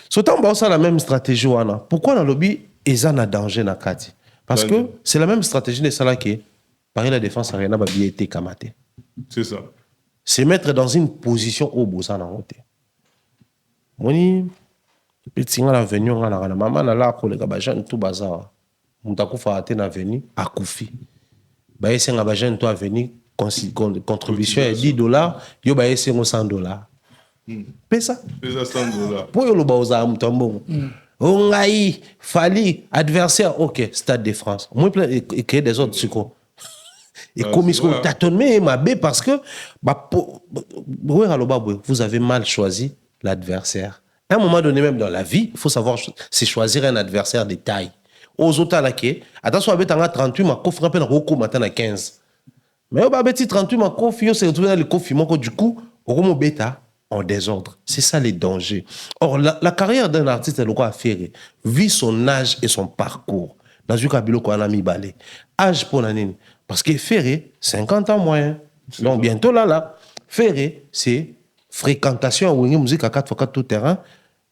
Sautant ça la même stratégie wana. Pourquoi dans le lobby ils ont un danger na kati? Parce que c'est la même stratégie de ça là qui Paris la Défense Arena va bien été kamaté. C'est ça. C'est mettre dans une position au bout ça na route. Moni petit ngala avenue ngala na maman na la ko le gabajan tout bazar. Mutakufa ate na avenue akufi. Ba ese ngabajan tout avenue contribution est $10, yo ba ese $100. Pesa. Pesa $100. Pour yo lo ba oza mutambo. Ongai Fali adversaire OK Stade de France. Moi créer des autres sucre. Et comme ils sont tâtonnés ma bé parce que vous avez mal choisi l'adversaire. À un moment donné même dans la vie, il faut savoir c'est choisir un adversaire de taille. Aux autres là qui attention avec 38 ma coffre peine roko matin à 15. Mais au babeti 38 ma coffre c'est retrouvé dans le coffre du coup au romo bêta en désordre. C'est ça les dangers. Or la carrière d'un artiste elle quoi à faire vu son âge et son parcours. Dans une cabilo qu'on a mis balé. Âge pour l'année parce que Ferré 50 ans moyen. Donc bientôt là Ferré c'est fréquentation à Wenge musique à 4x4 tout terrain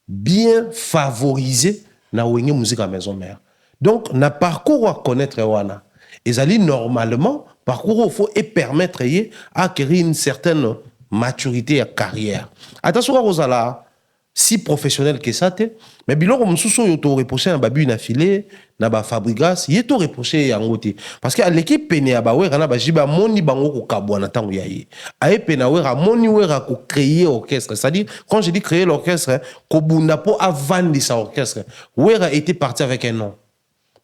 bien favorisé na Wenge musique à maison mère. Donc na parcours à connaître wana. Et ça normalement parcours il faut et permettre à acquérir une certaine maturité à carrière. Attention à Rosala si professionnel que ça mais biloko comme sous yo to reprocher na babu na filé na ba Fabregas y to reprocher yango te parce que l'équipe pené ba wera na ba jiba moni bango ko kabwa na tango yayi aye pena wera moni wera ko créer orchestre c'est-à-dire quand je dis créer l'orchestre ko bunda po avant de sa orchestre wera était parti avec un nom.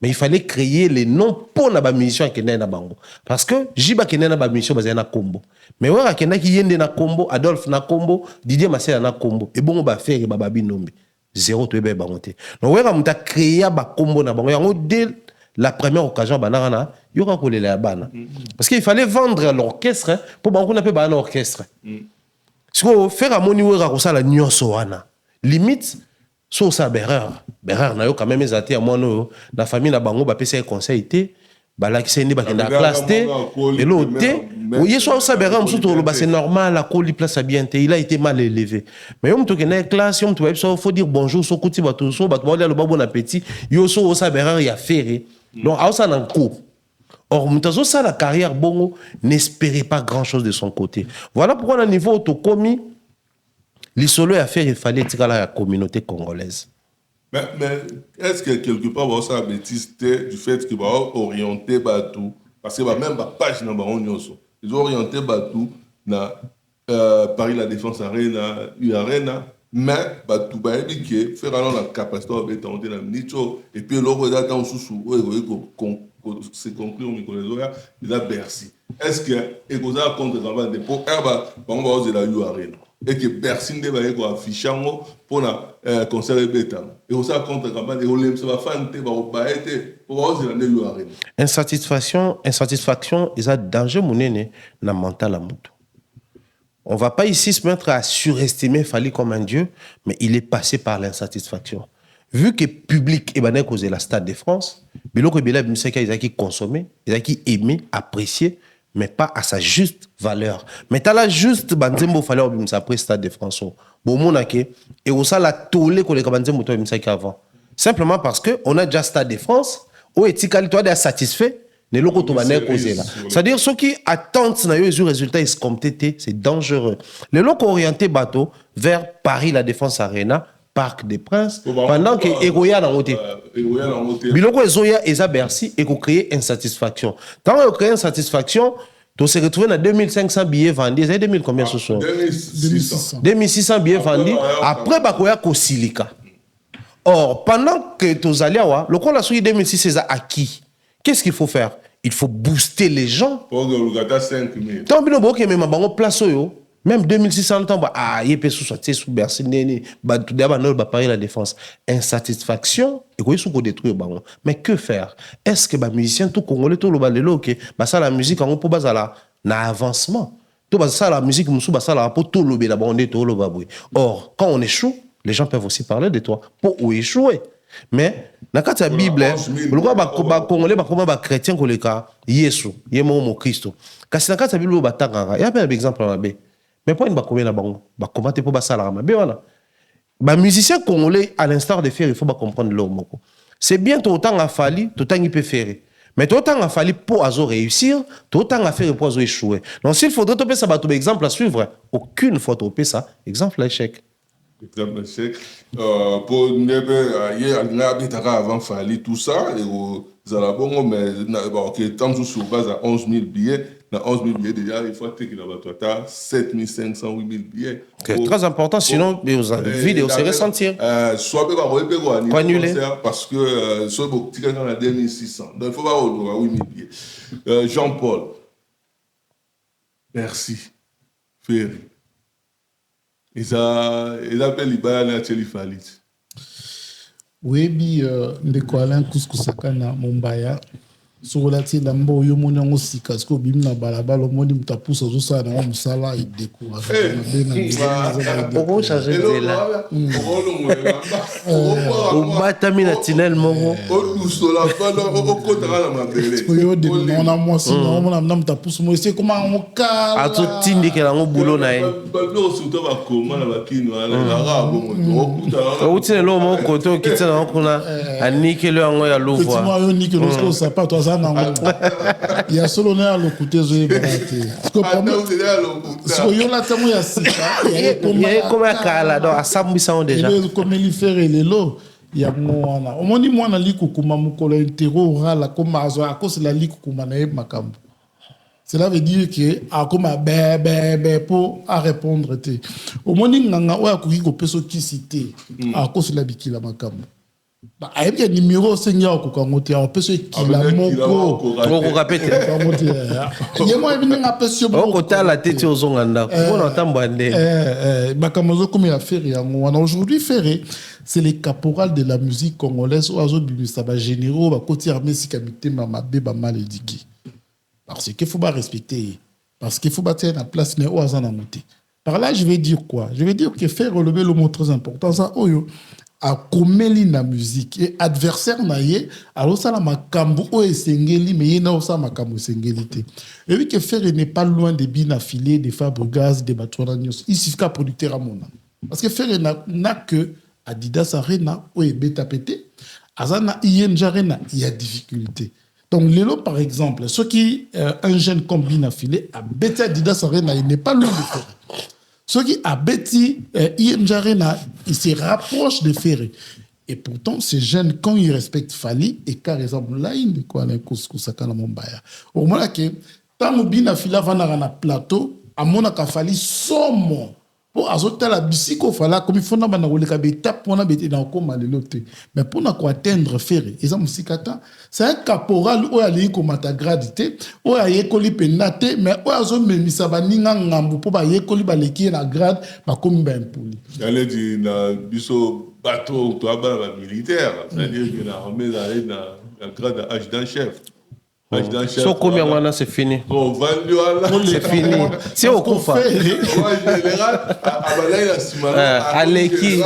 Mais il fallait créer les noms pour la mission qui na bango parce que jiba qui na ba mission bazana combo mais wera qui na ki yende na combo Adolphe na combo Didier Massé na combo et bon ba faire ba babi nombe zéro to ebe bangote donc wera muta créer ba combo na bango yango dès la première occasion banana yora ko le la bana parce qu'il fallait vendre l'orchestre pour bango na pe ba orchestre si ko faire à moni wera ko sala nyonso wana limite so ça berreur na yo quand même ezati à moi no la famille na bango ba pesa conseil té bala ki sende ba kenda classe té et l'autre oui so ça berreur surtout lo ba c'est normal la coli place bien té il a été mal élevé mais on to que na classe on to faut dire bonjour so kuti ba to so ba to le bon appétit yo so ça berreur ya ferré donc a ça dans cours. Or mutazo ça la carrière bongo n'espérait pas grand chose de son côté. Voilà pourquoi au niveau autocomi les solo à faire il fallait tirer la communauté congolaise. Mais est-ce que quelque part ça bêtise du fait que va orienter tout parce que même la page dans ils ont orienté tout na Paris La Défense Arena, U-Arena, mais tout va éviquer, faire alors la capacité de tenter la nicho, et puis l'autre d'attendre sous c'est conclu au micro il a Bercy. Est-ce que et vous avez contre campagne de pour on va oser la U-Arena et que Bercy ne va pas afficher pour la concert bêta et vous avez contre campagne et on l'aime ça va faire va être pour oser la U-Arena. Insatisfaction, ils ont danger monene na mental à moto. On ne va pas ici se mettre à surestimer Fally comme un dieu, mais il est passé par l'insatisfaction. Vu que le public est causé la Stade de France, ils ont consommé, ils ont aimé, apprécié, mais pas à sa juste valeur. Mais tu as la juste banzembo valeur après Stade de France. Et on a la tolé que les banzembo avant. Simplement parce que on a déjà Stade de France, où est-il toi satisfait? C'est-à-dire ceux qui attendent les résultats c'est dangereux. Les locaux orientés bateau vers Paris La Défense Arena, Parc des Princes, pendant que Egoya dans côté. Biloko Ezoya et Bercy et qu'on crée insatisfaction. Tant qu'on crée insatisfaction, tu se retrouves dans 2500 billets vendus. Vous avez 2000 combien ce soir? 2600 billets vendus. Après bakoya ko silika. Or pendant que tu allais le compte la souille 2006 c'est acquis. Qu'est-ce qu'il faut faire? Il faut booster les gens. Tant que même place même 2600 temps il peut sous Bercy tout d'abord Paris La Défense. Insatisfaction et quoi sous détruire mais que faire? Est-ce que les musiciens tout congolais tout le balelo que ça la musique on peut bazala na avancement. Tout ça la musique musu basala pour tout le babonde tout le baboué. Or quand on échoue, les gens peuvent aussi parler de toi pour où échouer. Mais dans la Bible, les Congolais, les chrétiens, les Yesu, Yemo Christo. Quand dans la Bible, il y a un exemple. Mais pas une bakoumé la bango. Comment tu peux ça la ramé voilà. Les musiciens congolais, à l'instar de faire, il faut comprendre l'homme. C'est bien autant à Fally, autant il peut faire. Mais autant à Fally pour réussir, autant à faire pour échouer. Donc s'il faudrait topper ça, exemple à suivre, aucune fois topper ça, exemple à échec. Exemple échec. Pour nous, avant Fally tout ça, et vous allez bon, mais tant sur base à 11 000 billets. Dans 11 000 billets, déjà, il faut qu'il y a 7 500, 8 000 billets. C'est très important, sinon, vous avez vidéo, c'est ressentir. Soit vous annuler. Parce que soit vous tirez dans la 2600. Donc, il faut pas 8 000 billets. Jean-Paul, merci. Ferry. Ils appellent Ibaya à Fally. Oui, ndeko Alain Kouskou-Sakana, Mombaya. Sur la tête d'ambo yo moni ngo sika parce que bim na balabala moni mutapusa zo sa na musala il décourage on changer de là on batami na tinel mongo on sola pas on kotara na mabele yo de on a moi si on na mutapusa moi c'est comment on ka a tout tindi que la ngo boulot na ba lo surtout ba koma na ba kino na rabo mo o tine lo mo koto kitana kuna anike le ngo ya louvoir moi yo nike lo ko ça pas toi il y a solo na le côté zoé baraté parce que yo la tamo ya sika il y a comme un kala donc à sambisa on déjà comme il fait les lots il y a moi au moni moi na likukuma mukolo intero rala comme azo à cause la likukuma na makambo. Cela veut dire que a comme pour à répondre té au moni nganga o akuki ko peso ki cité à cause la bikila makambo. Bah, il y a numéro seigneur ko kangote a peso kila moko ko kapete il y a moi bien a peso moko ko ta la tête aux onganda ko na tambande bakamozo comme ya Ferry yango wana aujourd'hui Ferry c'est les caporales de la musique congolaise ou azo bimisa ba généraux ba koti armée sikamité mama beba mal éduqué parce qu'il faut pas respecter parce qu'il faut battre la place ne o azana monter par là je vais dire quoi je vais dire que faire relever le mot très important ça oyo a komeli na musique et adversaire na ye alors ça la makambo o esengeli mais yena o ça makambo esengeli te et oui que Ferry n'est pas loin des bines affiliés des Fabregas des Batouana News ici ka producteur à mon parce que Ferry n'a que Adidas Arena o e beta pété azana ING Arena il y a difficulté donc Lelo par exemple ceux qui un jeune comme bine affilié a beta Adidas Arena il n'est pas loin de Ferry. Ceux qui a bâti ING Arena, il se rapproche de Ferry. Et pourtant, ces jeunes, quand ils respectent Fali, et par exemple, là, il y a un couscous à Mombaya. Au moment que, tant que bien fila va na plateau, à mon Fali somme. Pour azoter la bisiko fala comme il faut na bana woleka beta pour na bete na koma lelote. Mais pour na ko atteindre faire, exemple musikata, c'est un caporal ou ali ko mata gradité, ou aye koli penate, mais ou azo memisa baninga ngambu pour ba ye koli baleki na grade ba comme ben poli. J'allais dire na biso bateau to ba militaire, c'est-à-dire que na armée na grade adjudant-chef. So combien on c'est fini. C'est fini. C'est au coup. Aleki.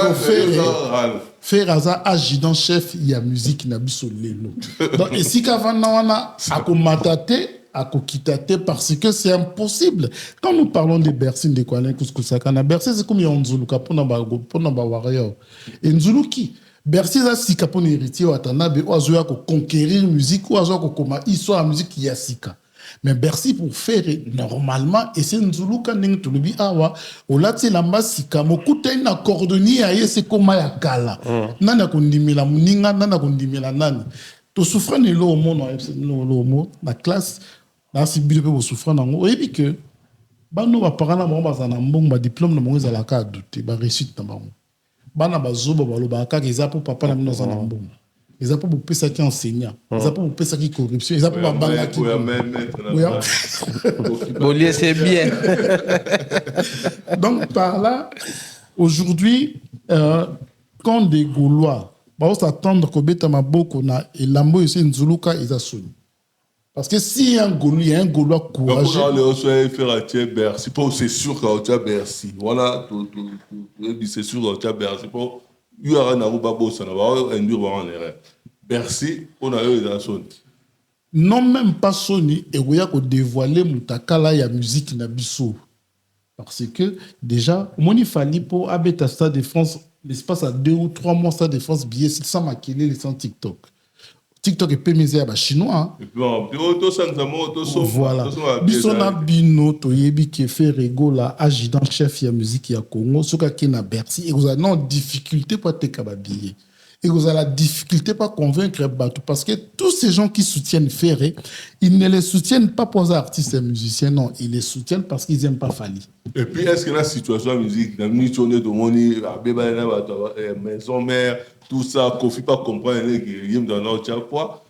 Faire hasard adjudant chef il y a musique na biso lelo. Donc et si kavana wana akomatate akokitate parce que c'est impossible. Quand nous parlons de Bercy de Kwalen Kuskusakana, Bercy c'est comme Nzulu kapona ba warrior. Et Nzulu qui Bercy za sika pour héritier watanabe oazoya ko conquérir musique oazoya ko koma histoire musique ya sika. Mais Bercy pour faire normalement et c'est Nzulu kaning tulubi awa olati la masika mokuta ina cordonnier aye c'est koma ya kala. Nana kondimela muninga nana kondimela nani. To souffre ne lo mo no la classe na sibile pe souffre nango et puis que bano ba parana mo bazana mbongo ba diplôme na mo ezala ka douter ba réussite na bango. Bana bazoba baloba kaka eza po papa na mino za na mbongo eza po bopesa ki enseignant eza po bopesa ki corruption eza po babanga ki Bolier c'est bien. Donc par là aujourd'hui quand des Gaulois vont s'attendre que beta maboko na elambo ese nzuluka eza soni. Parce que si un Gaulois courageux. C'est sûr que tu as Bercy. Voilà, c'est sûr que tu as Bercy. Il y aura un Aruba ça va induire en erreur. Bercy, on a eu la Sony. Non, même pas Sony, et vous avez dévoilé Moutakala ya musique Nabiso. Parce que déjà, il fallait pour habiter à Stade de France, l'espace à 2 ou 3 mois, Stade de France, billet, sans maquiller les sans TikTok. TikTok est pémisé à chinois. Et puis, voilà. Bisona bino to yebi qui fait rigola adjudant chef ya musique ya Congo, soka qui na Bercy et vous avez non difficulté pour te kababiller. Et vous avez la difficulté pour convaincre Batou parce que tous ces gens qui soutiennent Ferré, ils ne les soutiennent pas pour les artistes et musiciens, non, ils les soutiennent parce qu'ils n'aiment pas Fali. Et puis, est-ce que la situation de musique, la mission de Moni, maison mère, tout ça, Kofi pas comprendre que yim dans notre poids.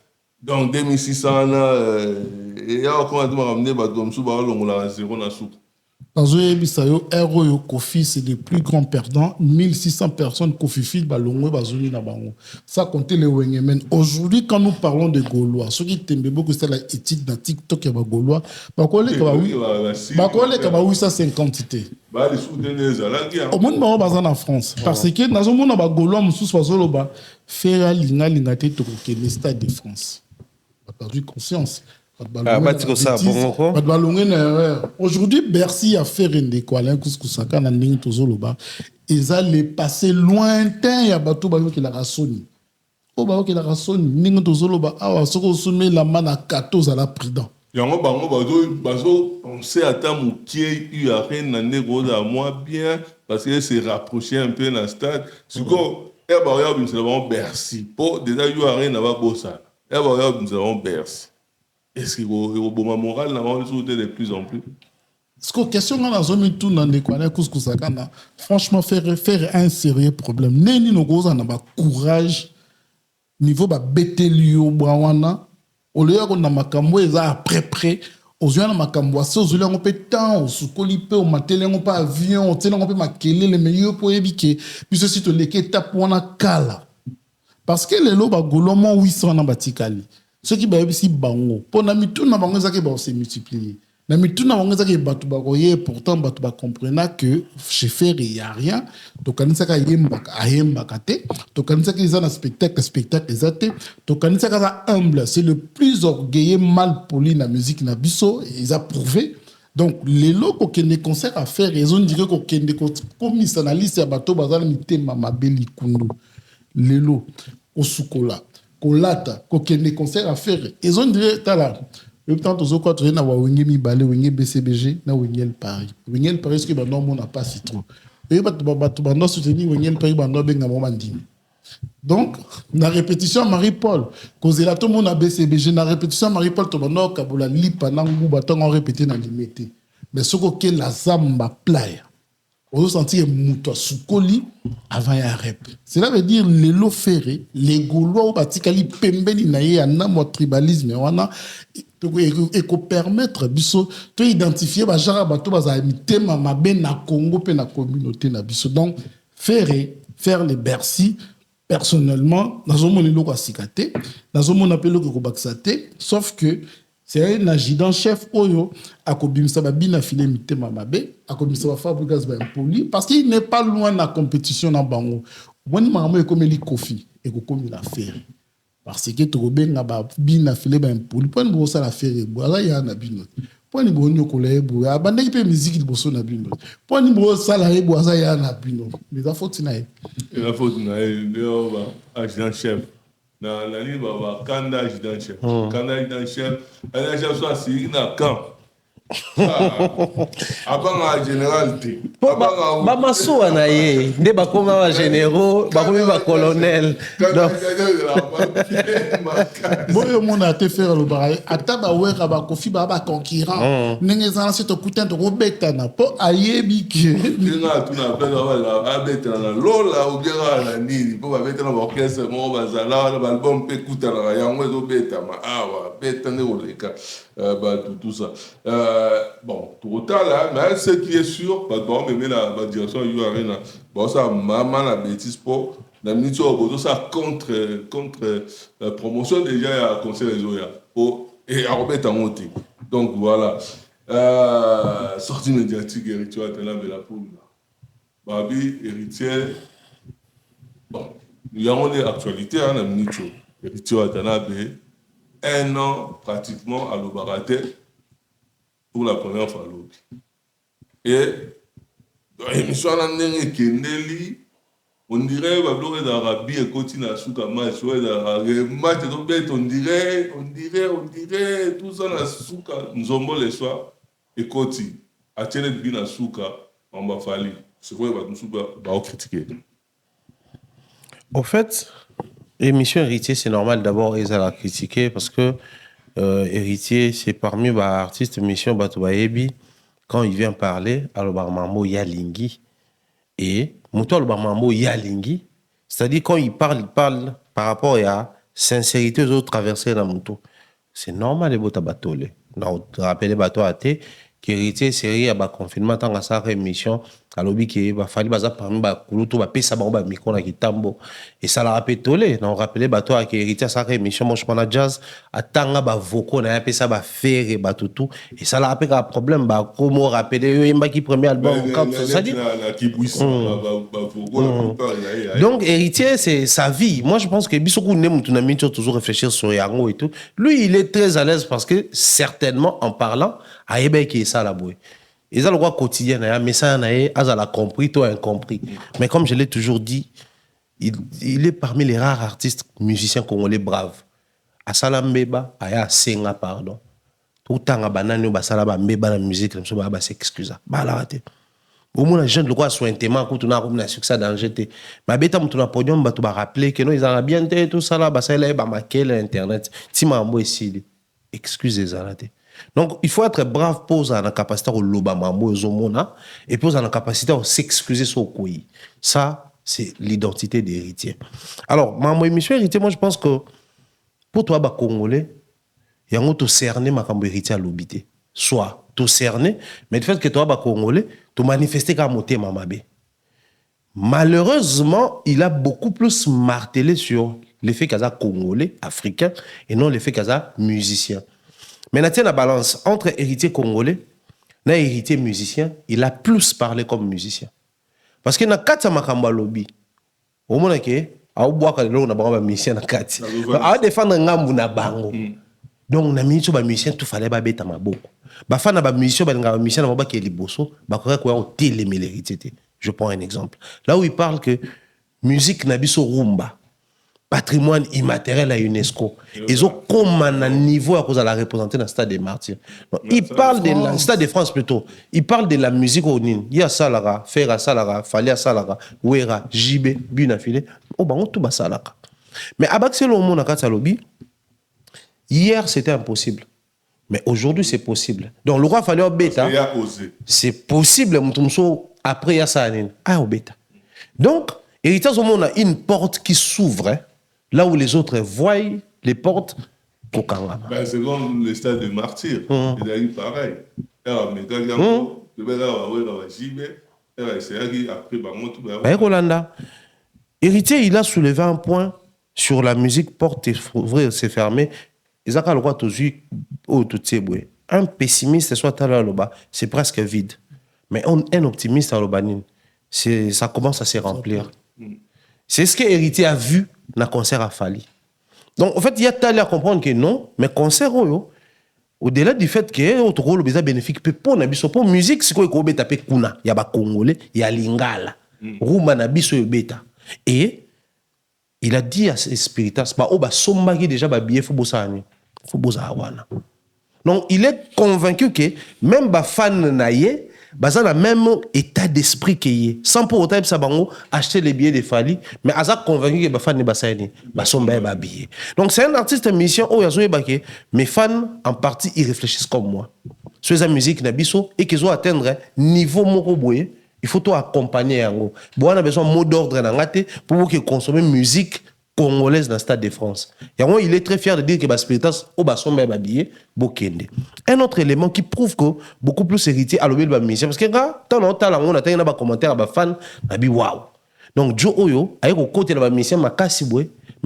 Donc 2600 et il y a encore un ramener comme sous on la zéro na sous. Dans Bisayo, Héros Kofi, c'est les plus grands perdants. 1600 personnes Kofi Fil balongwe bazoni na bango. Ça compter les Wengemen. Aujourd'hui, quand nous parlons de Gaulois, ceux qui t'aiment beaucoup c'est la éthique dans TikTok et Gaulois, bakole kaba 850 té. Ba les soutenir au monde ba bazana en France parce que dans un monde ba Gaulois mususu bazolo ba faire linga té to ke le stade de France. A perdu conscience. Aujourd'hui, Bercy a fait un décollage Kuskusaka na ndingi tozoloba. Ils allaient passer lointain ya bato ba ki la rasoni. O ba ki la rasoni ndingi tozoloba awa soko soumet la main à 14 à la prudent. Yango bango bazo penser à ta moukier eu à rien na nego da moi bien parce que c'est rapproché un peu dans stade. Ce qu'on est ba ya bin c'est Bercy. Pour déjà eu à rien na ba bossa. Et ba ya bin c'est Bercy. Est-ce que le bon moral n'a pas sauté de plus en plus? Parce que question dans la zone tout dans les coins Kuskusakana, franchement faire un sérieux problème. Neni no goza na ba courage niveau ba betelio bwana. Au lieu qu'on a makambo eza après aux yeux na makambo ça aux yeux on peut temps au sukolipe au matele on pas avion on tient on peut makele les meilleurs pour éviter puis ceci te leke tape wana kala. Parce que les loba golomo 800 na batikali. Ceux qui baillent ici bango pour na mitu na bango zaki ba se multiplier na mitu na bango zaki batu ba koye pourtant batu ba comprena que chez faire il y a rien to kanisa ka yemba kate to kanisa ki za spectacle ezate to kanisa ka za humble c'est le plus orgueilleux mal poli na musique na biso ils a prouvé. Donc les locaux qui ne concert à faire ils ont dit que kende comme ça na liste ya bato bazala mitema mabeli kundu lelo osukola kolata kokende concert à faire ils ont dit tala le temps tous quoi traîner na wenge mi balé wenge BCBG na wenge Paris ce que ba non n'a pas si trop et ba soutenir wenge Paris ba no benga mo mandini Donc, la répétition Marie-Paul, cause là tout le monde a BCBG, la répétition Marie-Paul, tout le monde a la lipa, on répété dans limité. Mais ce que la zamba playa, on senti un mouton sous colis avant un rep. Cela veut dire les lots ferrés, les Gaulois ou batikali pembeni naïe à notre tribalisme, on a et qu'on permettre biso to identifier ba jara bato baza imité ma ben na Congo pe na communauté na biso. Donc faire les Bercy. Personnellement, dans un monde où on a cicaté, dans un monde appelé le Baxaté, sauf que c'est un adjudant-chef Oyo, à Kobimsa Babina filé mité mamabe, à Kobimsa Fabrikas Poli, parce qu'il n'est pas loin de la compétition dans Bango. Moi, je suis comme les Kofi, et comme il a fait. Parce que tu as bien filé Poli, pour nous, ça l'a fait, voilà, il y a un abino. Pour nous, nous collègues, abandonner la musique de Bosso Nabino. Pour nous, ça l'a fait, ça y a un abino. Mais la faute, c'est la faute, c'est adjudant-chef. Na ligne baba kanda adjudant chef kanda adjudant chef un chef soit si na camp abanga général te ba maso na ye nde ba koma ba généraux ba komi ba colonel boyo mona te faire le baray ata ba wera ba kofi ba concurrent ninge zana se to kutan to beta na po ayebi ke ninga tuna pela wala abeta na lola ou bien na nini po ba beta na orchestre mo bazala ba album pe kutana yango zo beta ma awa beta ne oleka tout ça. Bon, tout autant là, mais ce qui est sûr, bon, mais la direction UARENA, bon, ça, maman, la bêtise pour, la minute au ça contre la promotion déjà à conseil des Oya, et à remettre en monté. Donc voilà, sortie médiatique, héritier, atteint de la poule. Babi, héritier, bon, il y a une actualité, hein, la minute, héritier, atteint un an pratiquement à l'Obarate pour la première fois. Et dans l'émission, on dirait que l'Arabie est continue à souka match, on dirait, tout ça na souka, nous avons les soirs, et Koti, à tirer bien à souka, on va falloir. C'est vrai que nous allons critiquer. Au fait, l'émission Héritier, c'est normal d'abord ils allaient critiquer parce que Héritier, c'est parmi les artistes émission Batoubayebi, quand il vient parler, alors Mambo Yalingi et Mouto Mambo Yalingi, c'est-à-dire quand il parle par rapport à sincérité aux autres traversées dans Mouto. C'est normal les bottes à bateau. On rappelle bateau à thé, qu'Héritier, série à confinement, tant à sa émission. Alors, il va falloir que parmi les gens qui ça va micro na kitambo et ça l'a rappelé tolé on rappelé bato à héritier ça émission moi je prends la jazz à tanga ba voco na ça va faire et tout et ça l'a rappelé un problème ba comment rappeler yemba qui premier album ça dit donc héritier c'est sa vie. Moi je pense que bisoku ne mutuna mincho toujours réfléchir sur yango et tout. Lui il est très à l'aise parce que certainement en parlant à yeba qui est ça la bouée. Ils ont le droit quotidien, mais ça, ils ont compris, toi incompris. Mais comme je l'ai toujours dit, il est parmi les rares artistes musiciens congolais braves. À Salambeba, à Senga, pardon. Tout le temps, à Banane, à Salambeba, la musique, comme ça, bah s'excuse. Bah là, au moins, les gens le droit soit intément, quand on a un succès dans le GT. Mais bêta, on a podium, bah tu vas rappeler que nous, ils ont bien tout ça là, bah ça, là, bah maquer l'internet. Si ma mot ici, excusez-moi. Donc, il faut être brave pour la capacité au lobamambo et pour la capacité à s'excuser sur le pays. Ça, c'est l'identité des héritiers. Alors, ma émission héritier, moi, je pense que pour toi, Congolais, il y a un autre cerné, ma héritier à l'obité. Soit, tout cerné, mais le fait que toi, Congolais, tu manifestes comme moté mamabé. Malheureusement, il a beaucoup plus martelé sur l'effet qu'il y a Congolais, africain, et non l'effet qu'il y a musicien. Mais tiens la balance entre héritier congolais et héritier musicien, il a plus parlé comme musicien. Parce que dans quatre makamba lobby, au moins que a boire quand on a ba musicien dans quatre. A défendre ngambu na bango. Donc na minito ba musicien tout fallait ba beta maboko. Ba fana ba musicien ba ngaba musicien na ba ke liboso, ba ko ko télé l'héritier. Je prends un exemple. Là où il parle que musique na biso rumba. Patrimoine immatériel à UNESCO. Ils ont comme un niveau à cause de la représenter dans le Stade des Martyrs. Il parle de la Stade de France plutôt. Il parle de la musique au Nîmes. Il y a Salara, Ferra Salara, Falia Salara, Ouera, Jibé, Bunafile. Oh, bah, on tout ça là. Mais Abaxé le monde à lobby, hier c'était impossible. Mais aujourd'hui c'est possible. Donc le roi fallait au bêta. C'est possible, après il y a ça. Ah, au bêta. Donc, héritage au monde a une porte qui s'ouvre, hein, là où les autres voient les portes. Ben, c'est comme le stade de martyr. Il a eu pareil. Héritier, il a soulevé un point sur la musique porte et ouvrir, c'est fermé. Ils ont le droit un pessimiste, soit à l'aloba, c'est presque vide. Mais un optimiste à l'obanine, ça commence à se remplir. C'est ce que Héritier a vu dans le concert à Fali. Donc, en fait, il y a tellement à comprendre que non, mais concert, au-delà du fait que notre rôle est bénéfique, pour la musique, c'est quoi qu'on peut taper kuna, il y a des Congolais, il y a Lingala, Rouma Nabiso et Beta. Et il a dit à ses spiritas, bah, oh, bah, sommagi déjà, bah, billet, faut bosser. Donc, il est convaincu que même les fans naïe, dans le même état d'esprit qu'il est. Sans pour autant acheter les billets de Fali, mais il est convaincu que les fans ne sont pas billets. Donc, c'est un artiste musicien où mes fans, en partie, ils réfléchissent comme moi. Sur la musique, et qu'ils ont atteindre niveau moroboué, il faut tout accompagner. On a besoin de mot d'ordre pour qu'ils consomment musique congolaise dans le Stade de France. Il est très fier de dire que les spiritas sont habillés. Un autre élément qui prouve que beaucoup plus héritier à l'objet de la mission. Parce que on a des commentaires à fans, waouh. Donc, Joe Oyo, avec au côté de la mission, mais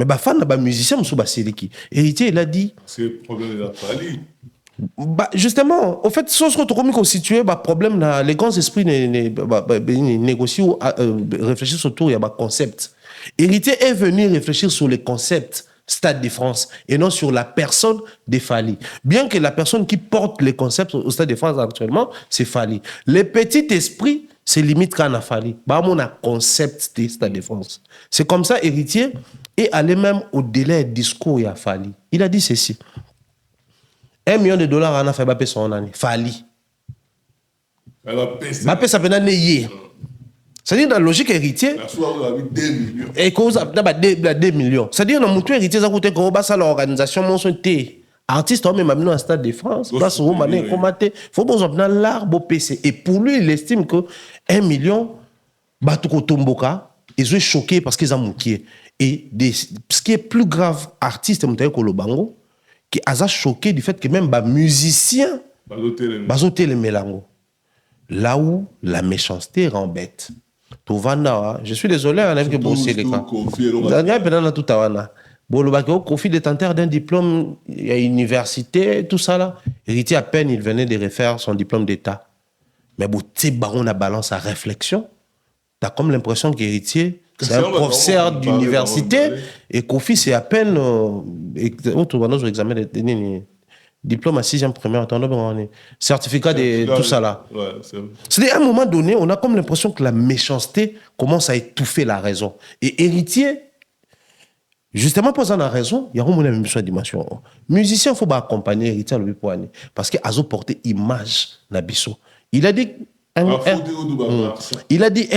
les fans, les musiciens, héritier, il a dit. C'est le problème de la Fali. Bah, justement, au fait, si on se retrouve constitué, problème, les grands esprits négocient ou réfléchissent autour, il y a un concept. Héritier est venu réfléchir sur les concepts Stade de France et non sur la personne de Fali. Bien que la personne qui porte les concepts au Stade de France actuellement, c'est Fali. Les petits esprits, c'est limite quand on a Fali. Bah, on a concept de Stade de France. C'est comme ça, Héritier est allé même au-delà du discours à Fali. Il a dit ceci. $1 million en a fait Bappé son année. Fali. Bappé ça peut n'aller hier. C'est-à-dire, dans la logique héritier, et cause de 2 millions. C'est-à-dire, dans mon tour héritier, ça coûte que l'organisation, mon son thé. Artiste, on m'a mis un Stade de France, il faut que l'art beau PC. Et pour lui, il estime que 1 million, Batuko Tomboka, ils sont choqués parce qu'ils ont mouqué. Et ce qui est plus grave, artiste, Kolobango, qui a choqué du fait que même les musiciens, bazoté les mélango. Là où la méchanceté rend bête. Je suis désolé, on a que bosser les cas. Au profit détenteur d'un diplôme à l'université, tout ça là. Héritier à peine, il venait de refaire son diplôme d'État. Mais tu baron la balance à réflexion. Tu as comme l'impression qu'Héritier, c'est un professeur d'université et Kofi, c'est à peine examen de diplôme à 6e première, certificat de tout ça là. C'est-à-dire, à un moment donné, on a comme l'impression que la méchanceté commence à étouffer la raison. Et Héritier, justement, pour ça, la raison, il y a une même dimension. Musicien, il faut accompagner Héritier à l'objet parce qu'il a porté image d'Abisso. Il a dit un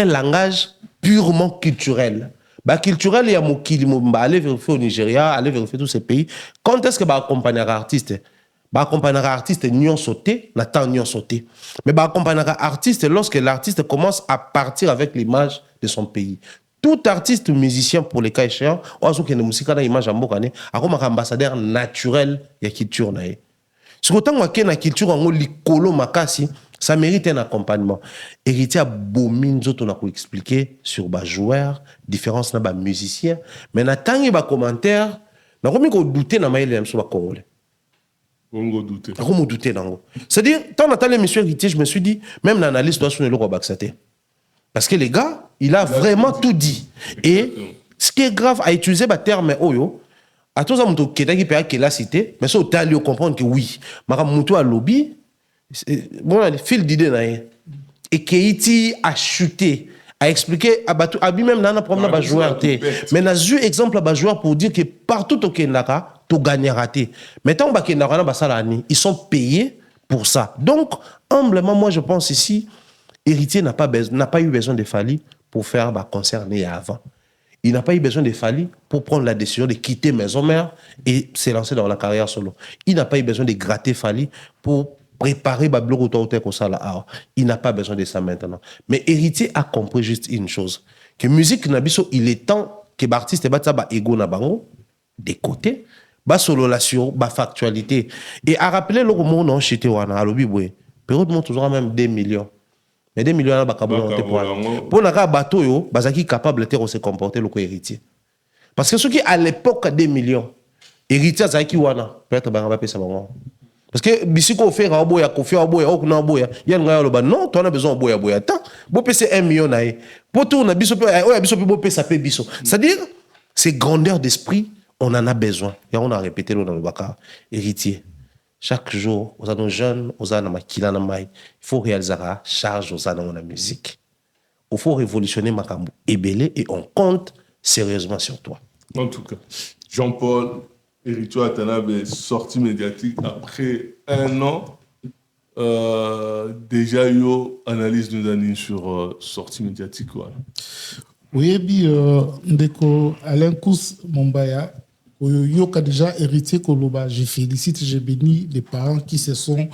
langage purement culturel. Culturel, il y a aller vérifier au Nigeria, aller vérifier tous ces pays. Quand est-ce que accompagner un artiste? Accompagner un artiste n'y sauté, n'attend n'y sauté. Mais accompagner un artiste lorsque l'artiste commence à partir avec l'image de son pays. Tout artiste musicien pour les cas échéants, on a une musique dans l'image en bokane, a comme un ambassadeur naturel de la culture nae. Si autant que la culture en likolo makasi, ça mérite un accompagnement. Héritier a bomine zoto na ko expliquer sur ba joueur, différence na ba musicien, mais na tangi ba commentaire, na komi ko douter na maïle même sur ba congolais. C'est-à-dire, quand on a l'émission Héritier, je me suis dit, même l'analyse doit sonner le roi Baxaté. Parce que les gars, il a vraiment tout dit. Et ce qui est grave à utiliser le terme Oyo, à tous les gens qui ont la cité, mais ça, on a comprendre que oui, Maramuto a lobby, bon, le fil d'idée, et Keiti a chuté, a expliqué, a même dans un problème de joueur. Mais on a eu exemple de joueur pour dire que partout au Kenya, tu gagnes raté. Maintenant, ils sont payés pour ça. Donc, humblement, moi, je pense ici, Héritier n'a pas eu besoin de Fali pour faire concerner avant. Il n'a pas eu besoin de Fally pour prendre la décision de quitter Maison Mère et s'élancer dans la carrière solo. Il n'a pas eu besoin de gratter Fally pour préparer Bablo Autorité Kosala. Il n'a pas besoin de ça maintenant. Mais Héritier a compris juste une chose, que musique Nabiso, il est temps que l'artiste bat ça ego na bango des côtés, ba solo la sur ba factualité et à rappeler le moment non chité wana alobi boy. Période monte toujours même 2 millions. Mais 2 millions là ba kabonté pour na ka bateau yo bazaki capable de se comporter le Héritier. Parce que ceux qui à l'époque 2 millions Héritier zaki wana peut-être ba pesa bango. Parce que bisiko fait un boya kofi un boya ok na boya ya nga lo ba non tu as besoin boya boya tant bo pesa 1 million na e pour tout na biso oya biso bo pesa pe biso c'est-à-dire c'est grandeur d'esprit on en a besoin et on a répété dans le Bakar Héritier chaque jour aux nos jeunes aux na makila na mai il faut réaliser la charge aux dans la musique il faut révolutionner makambo ebelé et on compte sérieusement sur toi. En tout cas Jean-Paul Héritier Watanabe sortie médiatique après 1 an. Déjà, yo analyse nous donne sur sortie médiatique. Voilà. Oui, ndeko Alain Kous Mombaya, yo ka déjà Héritier Koloba. Je félicite, je bénis les parents qui se sont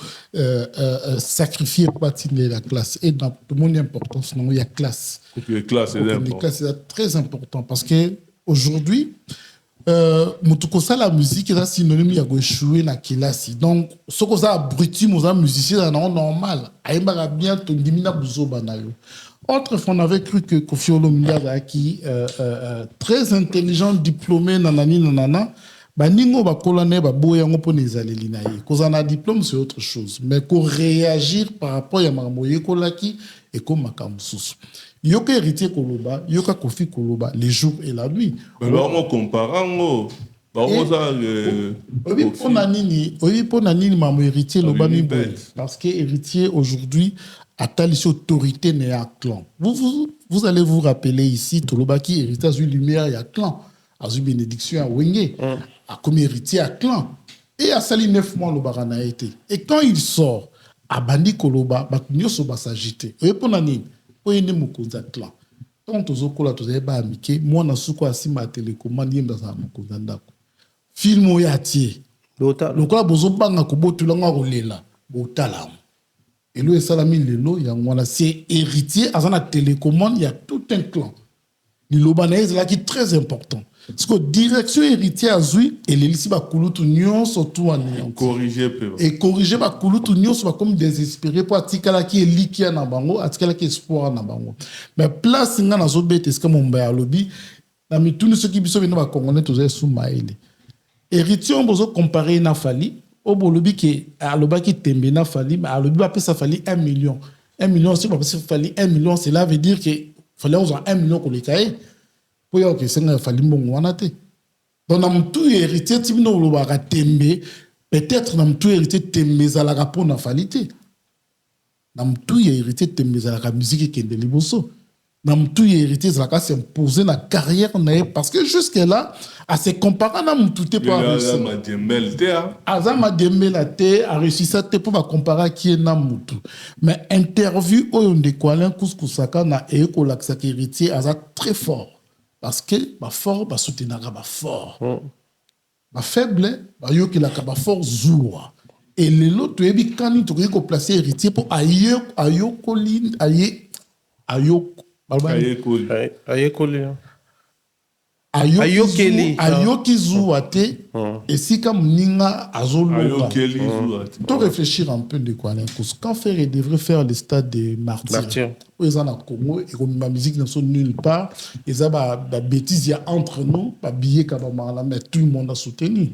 sacrifiés pour atteindre la classe. Et dans tout le monde, l'importance, il y a classe. La classe, c'est important. La classe, c'est très important parce que aujourd'hui, la musique est synonyme de échouer dans la classe. Donc, ce que ça abruti, les musiciens, c'est normal. Aïe, bien, ton dimina bouzo banayo. Autrefois, on avait cru que Kofi Olomide qui très intelligent, diplômé, nanani, nanana, baningo ba kolane ba boyango po nezaleli na ye. Cause on a diplôme, c'est autre chose. Mais qu'on réagir par rapport à mamoye kolaki et comme makamsusu. Yoka Héritier Koloba, Yoka Kofi Koloba, les jours et la nuit. Mais là, on compare. Oui, pour Nanini, maman Héritier, parce que Héritier aujourd'hui a telle autorité n'est à clan. Vous allez vous rappeler ici, Tolobaki, Héritier a eu lumière, il y a clan. A eu bénédiction à Wenge, a comme Héritier à clan. Et a sali 9 mois le barana été. Et quand il sort, a bandi Koloba, Bakunyo Soba s'agiter. Et pour Nanini, oyene mokonza clan tant tozokola tozeba amike mwana suko asima télécommande yemba za mokonza ndako film oya tie lokola bozobanga kobotulanga kolela botala elo esalami lelo ya ngwana c'est Héritier azana télécommande il y a tout un clan liloba na ezala qui très important parce que direction Héritier azui et lelisi ba kulutu nyonso tout en corriger ba kulutu nyonso ba comme désespéré pour atikala ki elikia na bango atikala ki espoir na bango mais place nga na zobete est-ce que mon ba lobby na mituni ceux qui biso bino ba congolais toza soumaile Héritier on bozo comparer na Fally o bolobi ke aloba ki tembe na Fally mais alobi ba pesa Fally 1 million c'est pas parce que Fally 1 million cela veut dire que fallait on 1 million ko likaye pour y avoir c'est Fally mbongo wana te donc na mtu Héritier timino lobaka tembe peut-être na mtu Héritier tembe zalaka pour na Fally te na mtu Héritier tembe zalaka musique kende liboso na mtu Héritier zalaka s'imposer na carrière na parce que jusque là à se comparer na mtu te pour azama demela te a réussi ça te pour va comparer qui est na mtu mais interview oyo ndeko Alain Kouskusaka na eko laksa Héritier aza très fort. Parce que ma fort va soutenir ma fort. Ma faible va yoki la kaba fort zoua. Et les autres ebi kani to ko placer Héritier pour ayo kolin ayo ayoki zuate et si comme ninga azoloba to réfléchir un peu de quoi quand faire il devrait faire le stade de martyrs ils en a Congo et comme ma musique ne sont nulle part ils a ba bêtises il y a entre nous pas billet kabama mais tout le monde a soutenu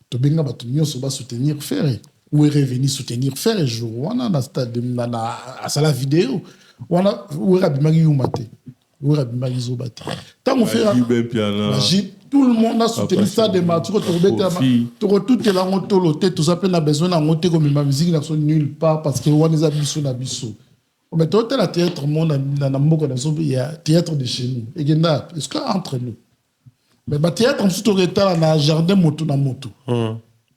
to benga ba to nyonso ba soutenir faire ou est revenu soutenir faire jour on a stade de na à la vidéo on a ou rabimagi umate tant on fait tout le monde a soutenu ça de Mathieu tout est là on tout ça peut besoin de monter comme ma musique n'a son nulle part parce que on est abisso na bisso mais tout est la théâtre monde na moko na il y a théâtre de chez nous et genda est-ce que entre nous mais ba théâtre on tout retard na jardin moto na moto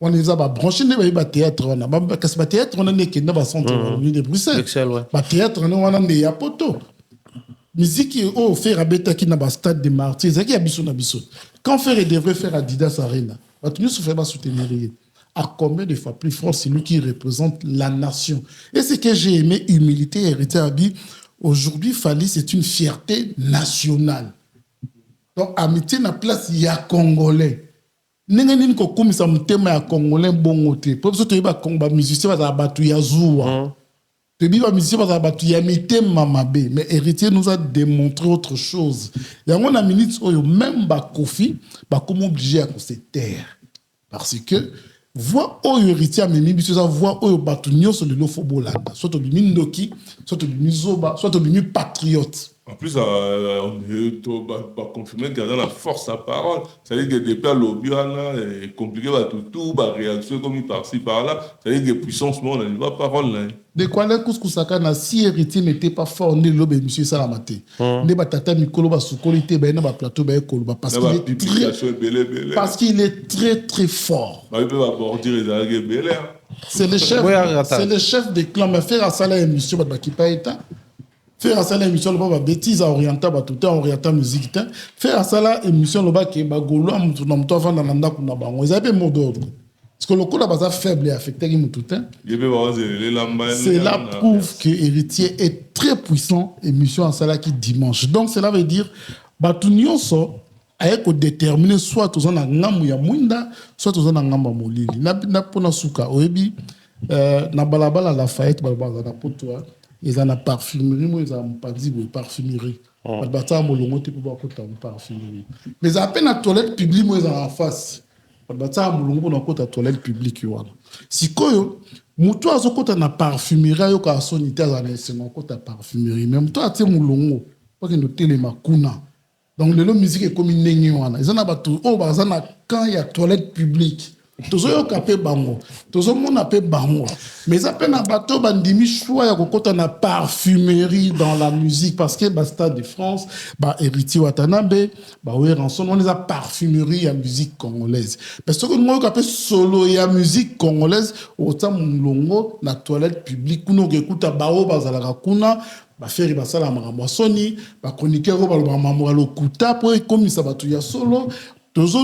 on les a ba branché ne ba théâtre on a ba kasi ba théâtre on a ne kenda ba centre de Bruxelles ba théâtre on a ne ya poto. musique qui est faire à bêta qui n'a pas stade de martyrs, c'est qui a biso na biso. Quand faire devrait faire Adidas Arena, nous se fait pas soutenir. À combien de fois plus fort c'est lui qui représente la nation. Et ce que j'ai aimé, humilité, hérité Abi, aujourd'hui, Fally, c'est une fierté nationale. Donc, amitié na place, il y a Congolais. Nengenine ko komisa mutema ya Congolais bongote. Pour ça, tu es ba musicien ba batu ya zuwa. Tu es ba musicien ba batu ya mitema mabe. Mais héritier nous a démontré autre chose. Il y a une minute où même ba Kofi, ba comme obligé à se taire. Parce que voix au héritier a mis biso voix au batu nyonso le lofo bolanda. Soit au bimi ndoki, soit au bimi zoba, soit au bimi patriote. En plus, on est confirmé qu'il y a la force à parole. C'est-à-dire que depuis l'Obiana, c'est compliqué, tout, réaction comme par-ci, par-là. C'est-à-dire que puissance, on n'a pas parole. De quoi les couscous si héritier n'était pas fort, né l'obé, monsieur Salamate. Ne ba tata mikolo ba soukolité, ba na ba plateau, ba ekolo, parce qu'il est très, très fort. C'est le chef des clans. Mais faire à ça la émission, bah qui pas état. Faire à ça l'émission le bas bêtise à orienter ba tout temps orienter musique temps. Faire à ça la émission le bas qui ba golo am tout nam to vanda nanda kuna bango. Ils avaient mot d'ordre. Parce que le coup là bas faible et affecté qui tout temps. C'est la prouve que héritier est très puissant émission à ça là qui dimanche. Donc cela veut dire ba tout nyonso ayeko déterminer soit tous na ngamu ya mwinda soit tous na ngamba molili. Na pona suka oyebi na balabala la Lafayette balabala na potwa. Ils ont la parfumerie, moi ils ont pas dit parfumerie. Ils ont molongo te pour côté parfumerie. Mais à peine la toilette publique moi ils ont en face. Ils ont molongo na côté toilette publique voilà. Si koyo muto azo côté na parfumerie yo ka sonité za na c'est mon côté parfumerie. Même toi tu molongo pas que nous télé makuna. Donc le musique est comme une nengi wana. Ils ont batu oh bazana quand il y a toilette publique. Tozo yo kapé bango, tozo mona pe bango. Mais à peine à bateau bandimi choix ya kokota na parfumerie dans la musique parce que Stade de France, héritier Watanabe, Ranson, on les a parfumerie ya musique congolaise. Parce que moi kapé solo ya musique congolaise, autant mulongo na toilette publique kuno kekuta bao bazala kuna. Faire basala makambo soni, ba chroniqueur ba makambo lokuta po ekomisa batu ya solo. Donc,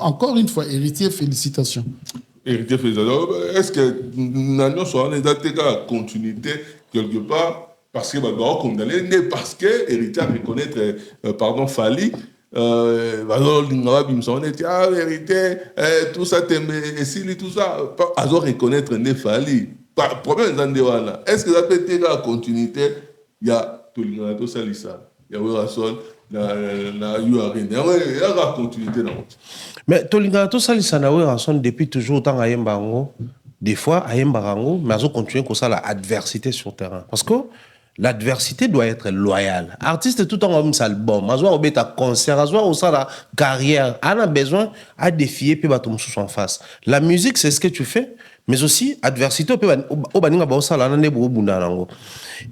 encore une fois, héritier, félicitations. Héritier, félicitations. Est-ce que nous avons une continuité quelque part parce que nous avons condamné, parce que héritier reconnaître, Fally, héritier, tout ça, tout ça, ils ont reconnaître Fally. Problème, est-ce que ça peut être la continuité? Il y a tout le monde, il y a Werrason. Mais Tolinga to salisa na Werrason depuis toujours tant ayemba ngo des fois ayemba ngo mais azo continuer comme ça la adversité sur terrain parce que l'adversité doit être loyale. Artiste tout en homme album, azo obeta concert, azo au ça la carrière, a besoin à défier puis batum sous en face. La musique c'est ce que tu fais mais aussi adversité peut au baninga ba ça la nane bo bunda nango.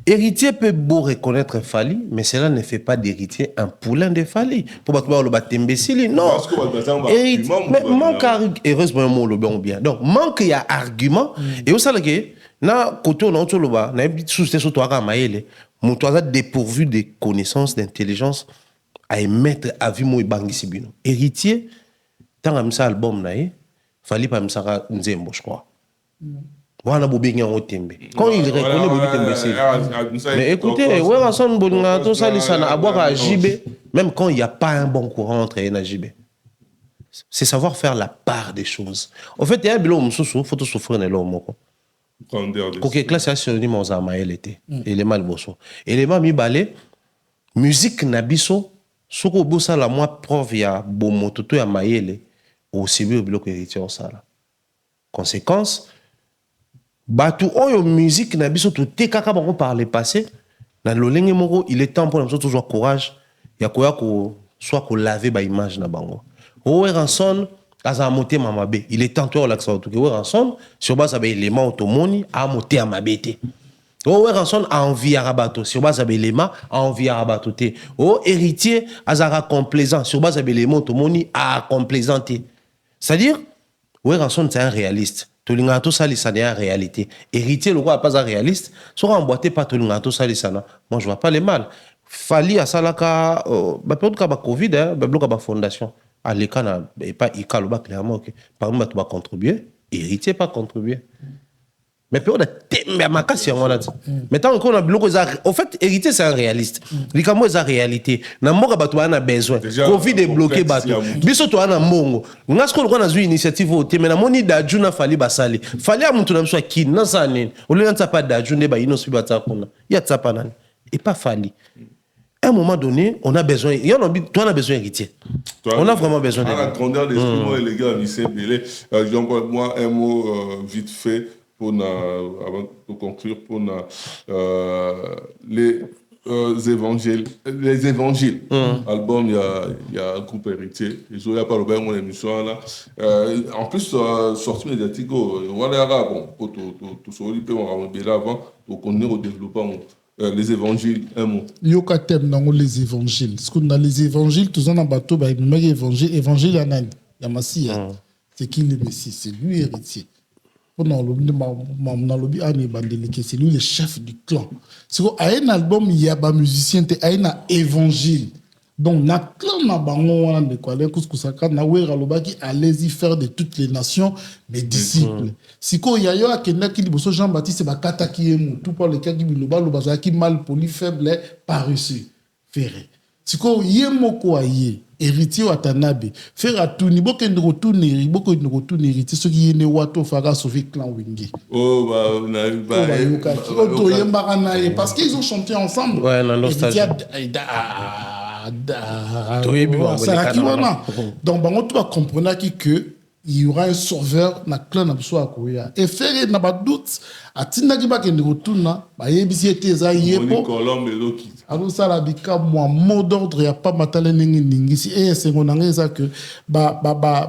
Héritier peut beau reconnaître Fally, mais cela ne fait pas d'héritier un poulain de Fally. Pour pas le battre imbécile, non. Mais manque heureusement le bien. Donc manque il y a argument et au salé que na côté on a le bas, na sous sur toi maïle, mon toi dépourvu de connaissances, d'intelligence à émettre avis moi bangi sibino. Héritier tant am ça album naé, Fally pas me sara nzembo je crois. Quand il reconnaît Bobby Tembe, mais écoutez, Werrason Bolinga to salisa na aboire à JB, même quand il n'y a pas un bon courant entre eux et JB. C'est savoir faire la part des choses. En fait, il y a un bilon mususu, faut souffrir ne l'homme. Koke classe synonyme aux amael était. Élément bosso. Élément mi balé musique nabiso, soko bossa la moi prof ya bomototo ya maele au cible bloc héritier au sala. Conséquence batu oyo musique na biso tout te kaka bango par le passé na lolenge moko il est temps pour nous toujours courage ya koya ko soit ko laver ba image na bango Werrason aza monter mamabe il est temps toi l'accent tout que Werrason sur base ba élément automoni a monter mabete Werrason a envie à rabato sur base ba élément a envie à rabato te héritier azara complaisant sur base ba élément automoni a complaisanter c'est-à-dire Werrason c'est un réaliste. tolinga to salisana ya réalité héritier le roi pas réaliste sera emboîté pas tolinga to salisana moi je vois pas les mal fali asalaka ba période ka ba covid ba bloka ba fondation aleka na pas ikalo ba clairement OK par exemple tu vas contribuer héritier pas contribuer mais période tembe makasi on a dit maintenant qu'on a bloqué ça en fait héritier c'est un réaliste likamo est réalité na mboka bato bana besoin covid est bloqué bato biso to ana mbongo ngasko ko na zu initiative au te mais na moni daju na fali basali fali a muntu na biso ki na sanene olenga tsapa daju ne ba inosi bata kuna ya tsapa nani et pas fali à un moment donné, on a besoin. Toi, on a besoin d'héritier. On a vraiment besoin d'héritier. À la grandeur d'esprit, moi, les gars, Michel Bélé, moi, un mot vite fait avant de conclure, pour les évangiles. Les évangiles. Album, il y a un groupe héritier. Il n'y a pas le bien mon émission là. En plus, sortie médiatique, voilà, bon, tout ça, on peut en parler avant, pour qu'on ait au développement. Les évangiles, un mot. Yoka thème dans les évangiles. Parce qu'on a les évangiles, tous en bateau, bah, il y a évangile, évangile Anan, il y a Messie. C'est qui le Messie? C'est lui héritier. C'est lui le chef du clan. C'est qu'il y a un album, il y a un musicien, il y a un évangile. Donc, na clan na bango wana de quoi les kuskusaka na wera lobaki allez-y faire de toutes les nations mes disciples. Siko yayo akenda ki liboso Jean-Baptiste bakata ki emu tout par le cas qui biloba lobaza ki mal poli faible paresseux ferré. Siko yemoko aye héritier watanabe faire à tout niveau que retourner héritier ce qui est né wato fara sauver clan wingi. Oh parce qu'ils ont chanté ensemble. Ouais, la nostalgie. Donc, on doit comprendre qu'il y aura un sauveur dans le clan de Koya. Et faire n'a pas de doute, à Tinagibak et Nirotuna, alors ça la bika moi mot d'ordre y a pas matale ningi si et c'est on a que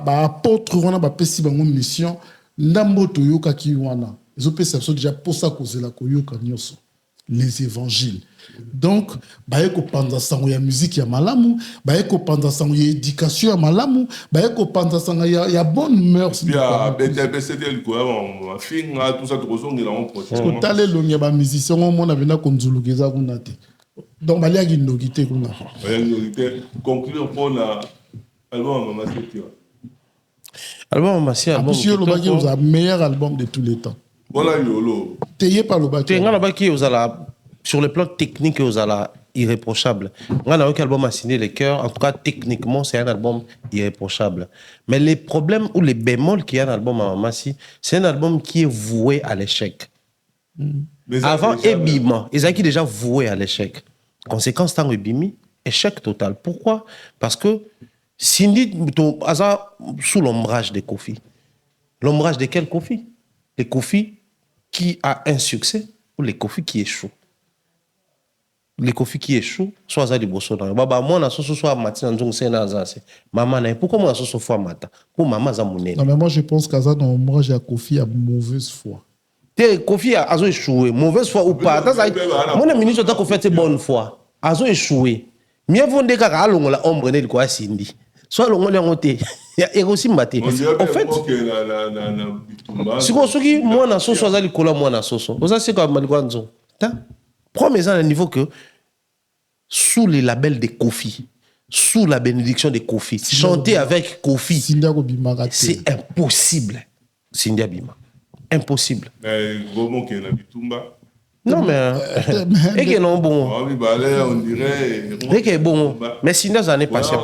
apôtre on a pesi bango mission ndambo to yoka ki wana ils ont perception déjà pour ça cause la koyoka nyoso les évangiles. Donc, baeko panza sango ya musique ya malamu, baeko panza sango ya éducation ya malamu, baeko panza sango ya bonne mœurs. Bien, BTPCD le quoi, on finga tout ça trop son il a un projet. Parce que talé lo nya ba musicien on mona bena konzulugeza kunate. Donc balia ki ndogité kuna. Balia ndogité conclure pour la album Mama Seti. Album Mama Seti, album. Monsieur Lobaki vous a meilleur album de tous les temps. Voilà Yolo. Teyé par Lobaki. Teyé Lobaki vous a la sur le plan technique, vous allez irréprochable. On a un album à signer les cœurs. En tout cas, techniquement, c'est un album irréprochable. Mais les problèmes ou les bémols qu'il y a dans l'album à Massi, c'est un album qui est voué à l'échec. Avant Ebima, ils ont déjà voué à l'échec. Conséquence, tant Ebimi, échec total. Pourquoi? Parce que Cindy, sous l'ombrage de Kofi. L'ombrage de quel Kofi? Les Kofi qui a un succès ou les Kofi qui échouent? Les Kofi qui échouent, soit ça des bossons. Baba, moi, na soso soit matin, donc c'est na zase. Maman, na pourquoi moi soso fois matin? Pour maman zamoune. Non mais moi je pense qu'à ça dans moi j'ai Kofi à mauvaise foi. Te Kofi a échoué, mauvaise foi ou pas. Mon ministre t'a fait bonne foi. Azo échoué. Mieux vaut des cas à l'on la ombre de quoi Cindy. Soit l'on l'a monté. Et aussi maté. En fait, si on se dit moi na soso azali kola moi na soso. Osa c'est comme malikwanzo. Premier à niveau que sous les labels de Kofi, sous la bénédiction de Kofi, chanter avec Kofi, c'est impossible. Cindy Abima. Impossible. Non, mais. Et que non bon. On dirait. Et que bon. Mais Cindy ça n'est pas cher.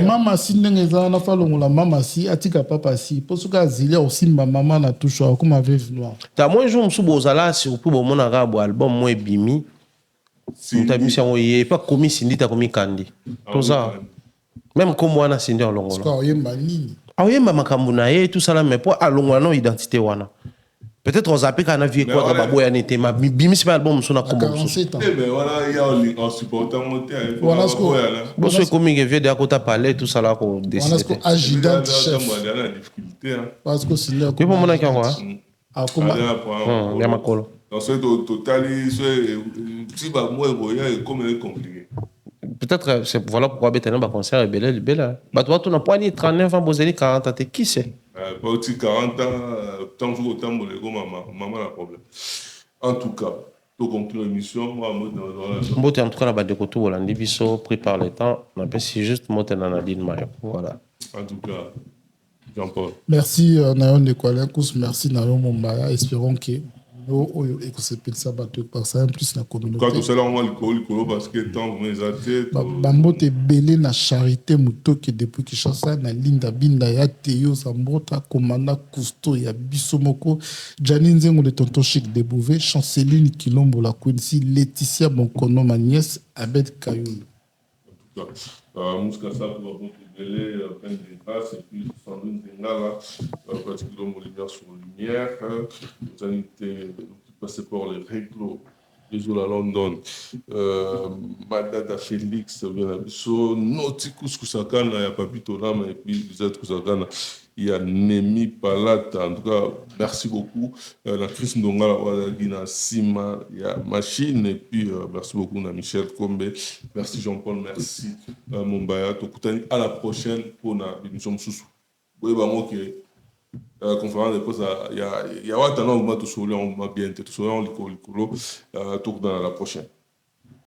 Mama si ndengeza na falongola mama si atika papa si posuka zilia aussi mama na touche comme avec noir. Ta moi jour msubozala sur pour mon arabe album moi bimi. Ta mission yé pas commis Cindy ta commis Kandi. Tout ça. Même comme moi na Cindy olongola. Parce que oyemba nini. Oyemba makambu na ye tout ça là mais pour alongwa non identité wana. Peut-être on zappe quand on a vu quoi dans Baboya n'était ma bimi c'est pas album son akombo. Mais voilà il y a en supportant monter. Voilà ce que. Bon c'est comme il vient de côté parler tout ça là qu'on décide. Voilà ce que agidant chef. Parce que c'est là. Oui pour mon accord quoi. Ah comment. Il y a ma colle. Dans ce total si bah moi voyage comme il est compliqué. Peut-être c'est voilà pourquoi Betena va concert et belle. Bah toi tu n'as pas ni 39 ans Bozeli 40 ans qui c'est. Pas aussi 40 ans, tant que autant de Lego, maman a problème. En tout cas, pour conclure l'émission, moi, Mbote en tout cas, la bande de Koto, Hollandi, Bisso, pris par le temps, on appelle si juste Mote Nadine Mayo. Voilà. En tout cas, Jean-Paul. Merci Nayon de Kwalenkus, merci Nayon Mombaya. Espérons que nous ça par ça en plus la communauté. Quand tout ça là on va le parce que tant vous les Bambote belé na charité mutoki depuis Kinshasa na linda binda ya Théo Zambota commandant Cousteau ya Bissomoko Janine Nzengo de Tonton Chic de Bouvet Chanceline Kilombo la Quincy Laetitia Bonkono ma nièce Abed Kayoul. En tout cas, Mouskassa pour votre belé plein de grâce et puis Sandrine Zengala parce que l'homme lumière sur lumière vous avez été passé par les réglos Réseau à London, Madada Félix, Nauticus Kusakana, il y a Papito Lama, et puis vous êtes Kusakana, il y a Nemi Palata. En tout cas, merci beaucoup. La Chris Ndonga, la Sima, il y a Machine, et puis merci beaucoup, Michel Kombe. Merci Jean-Paul, merci Mombaya. À la prochaine pour l'émission Soussou. Oui, bah, moi, la conférence de presse, il y a un autre bien, tout ça, on l'école, tout dans la prochaine.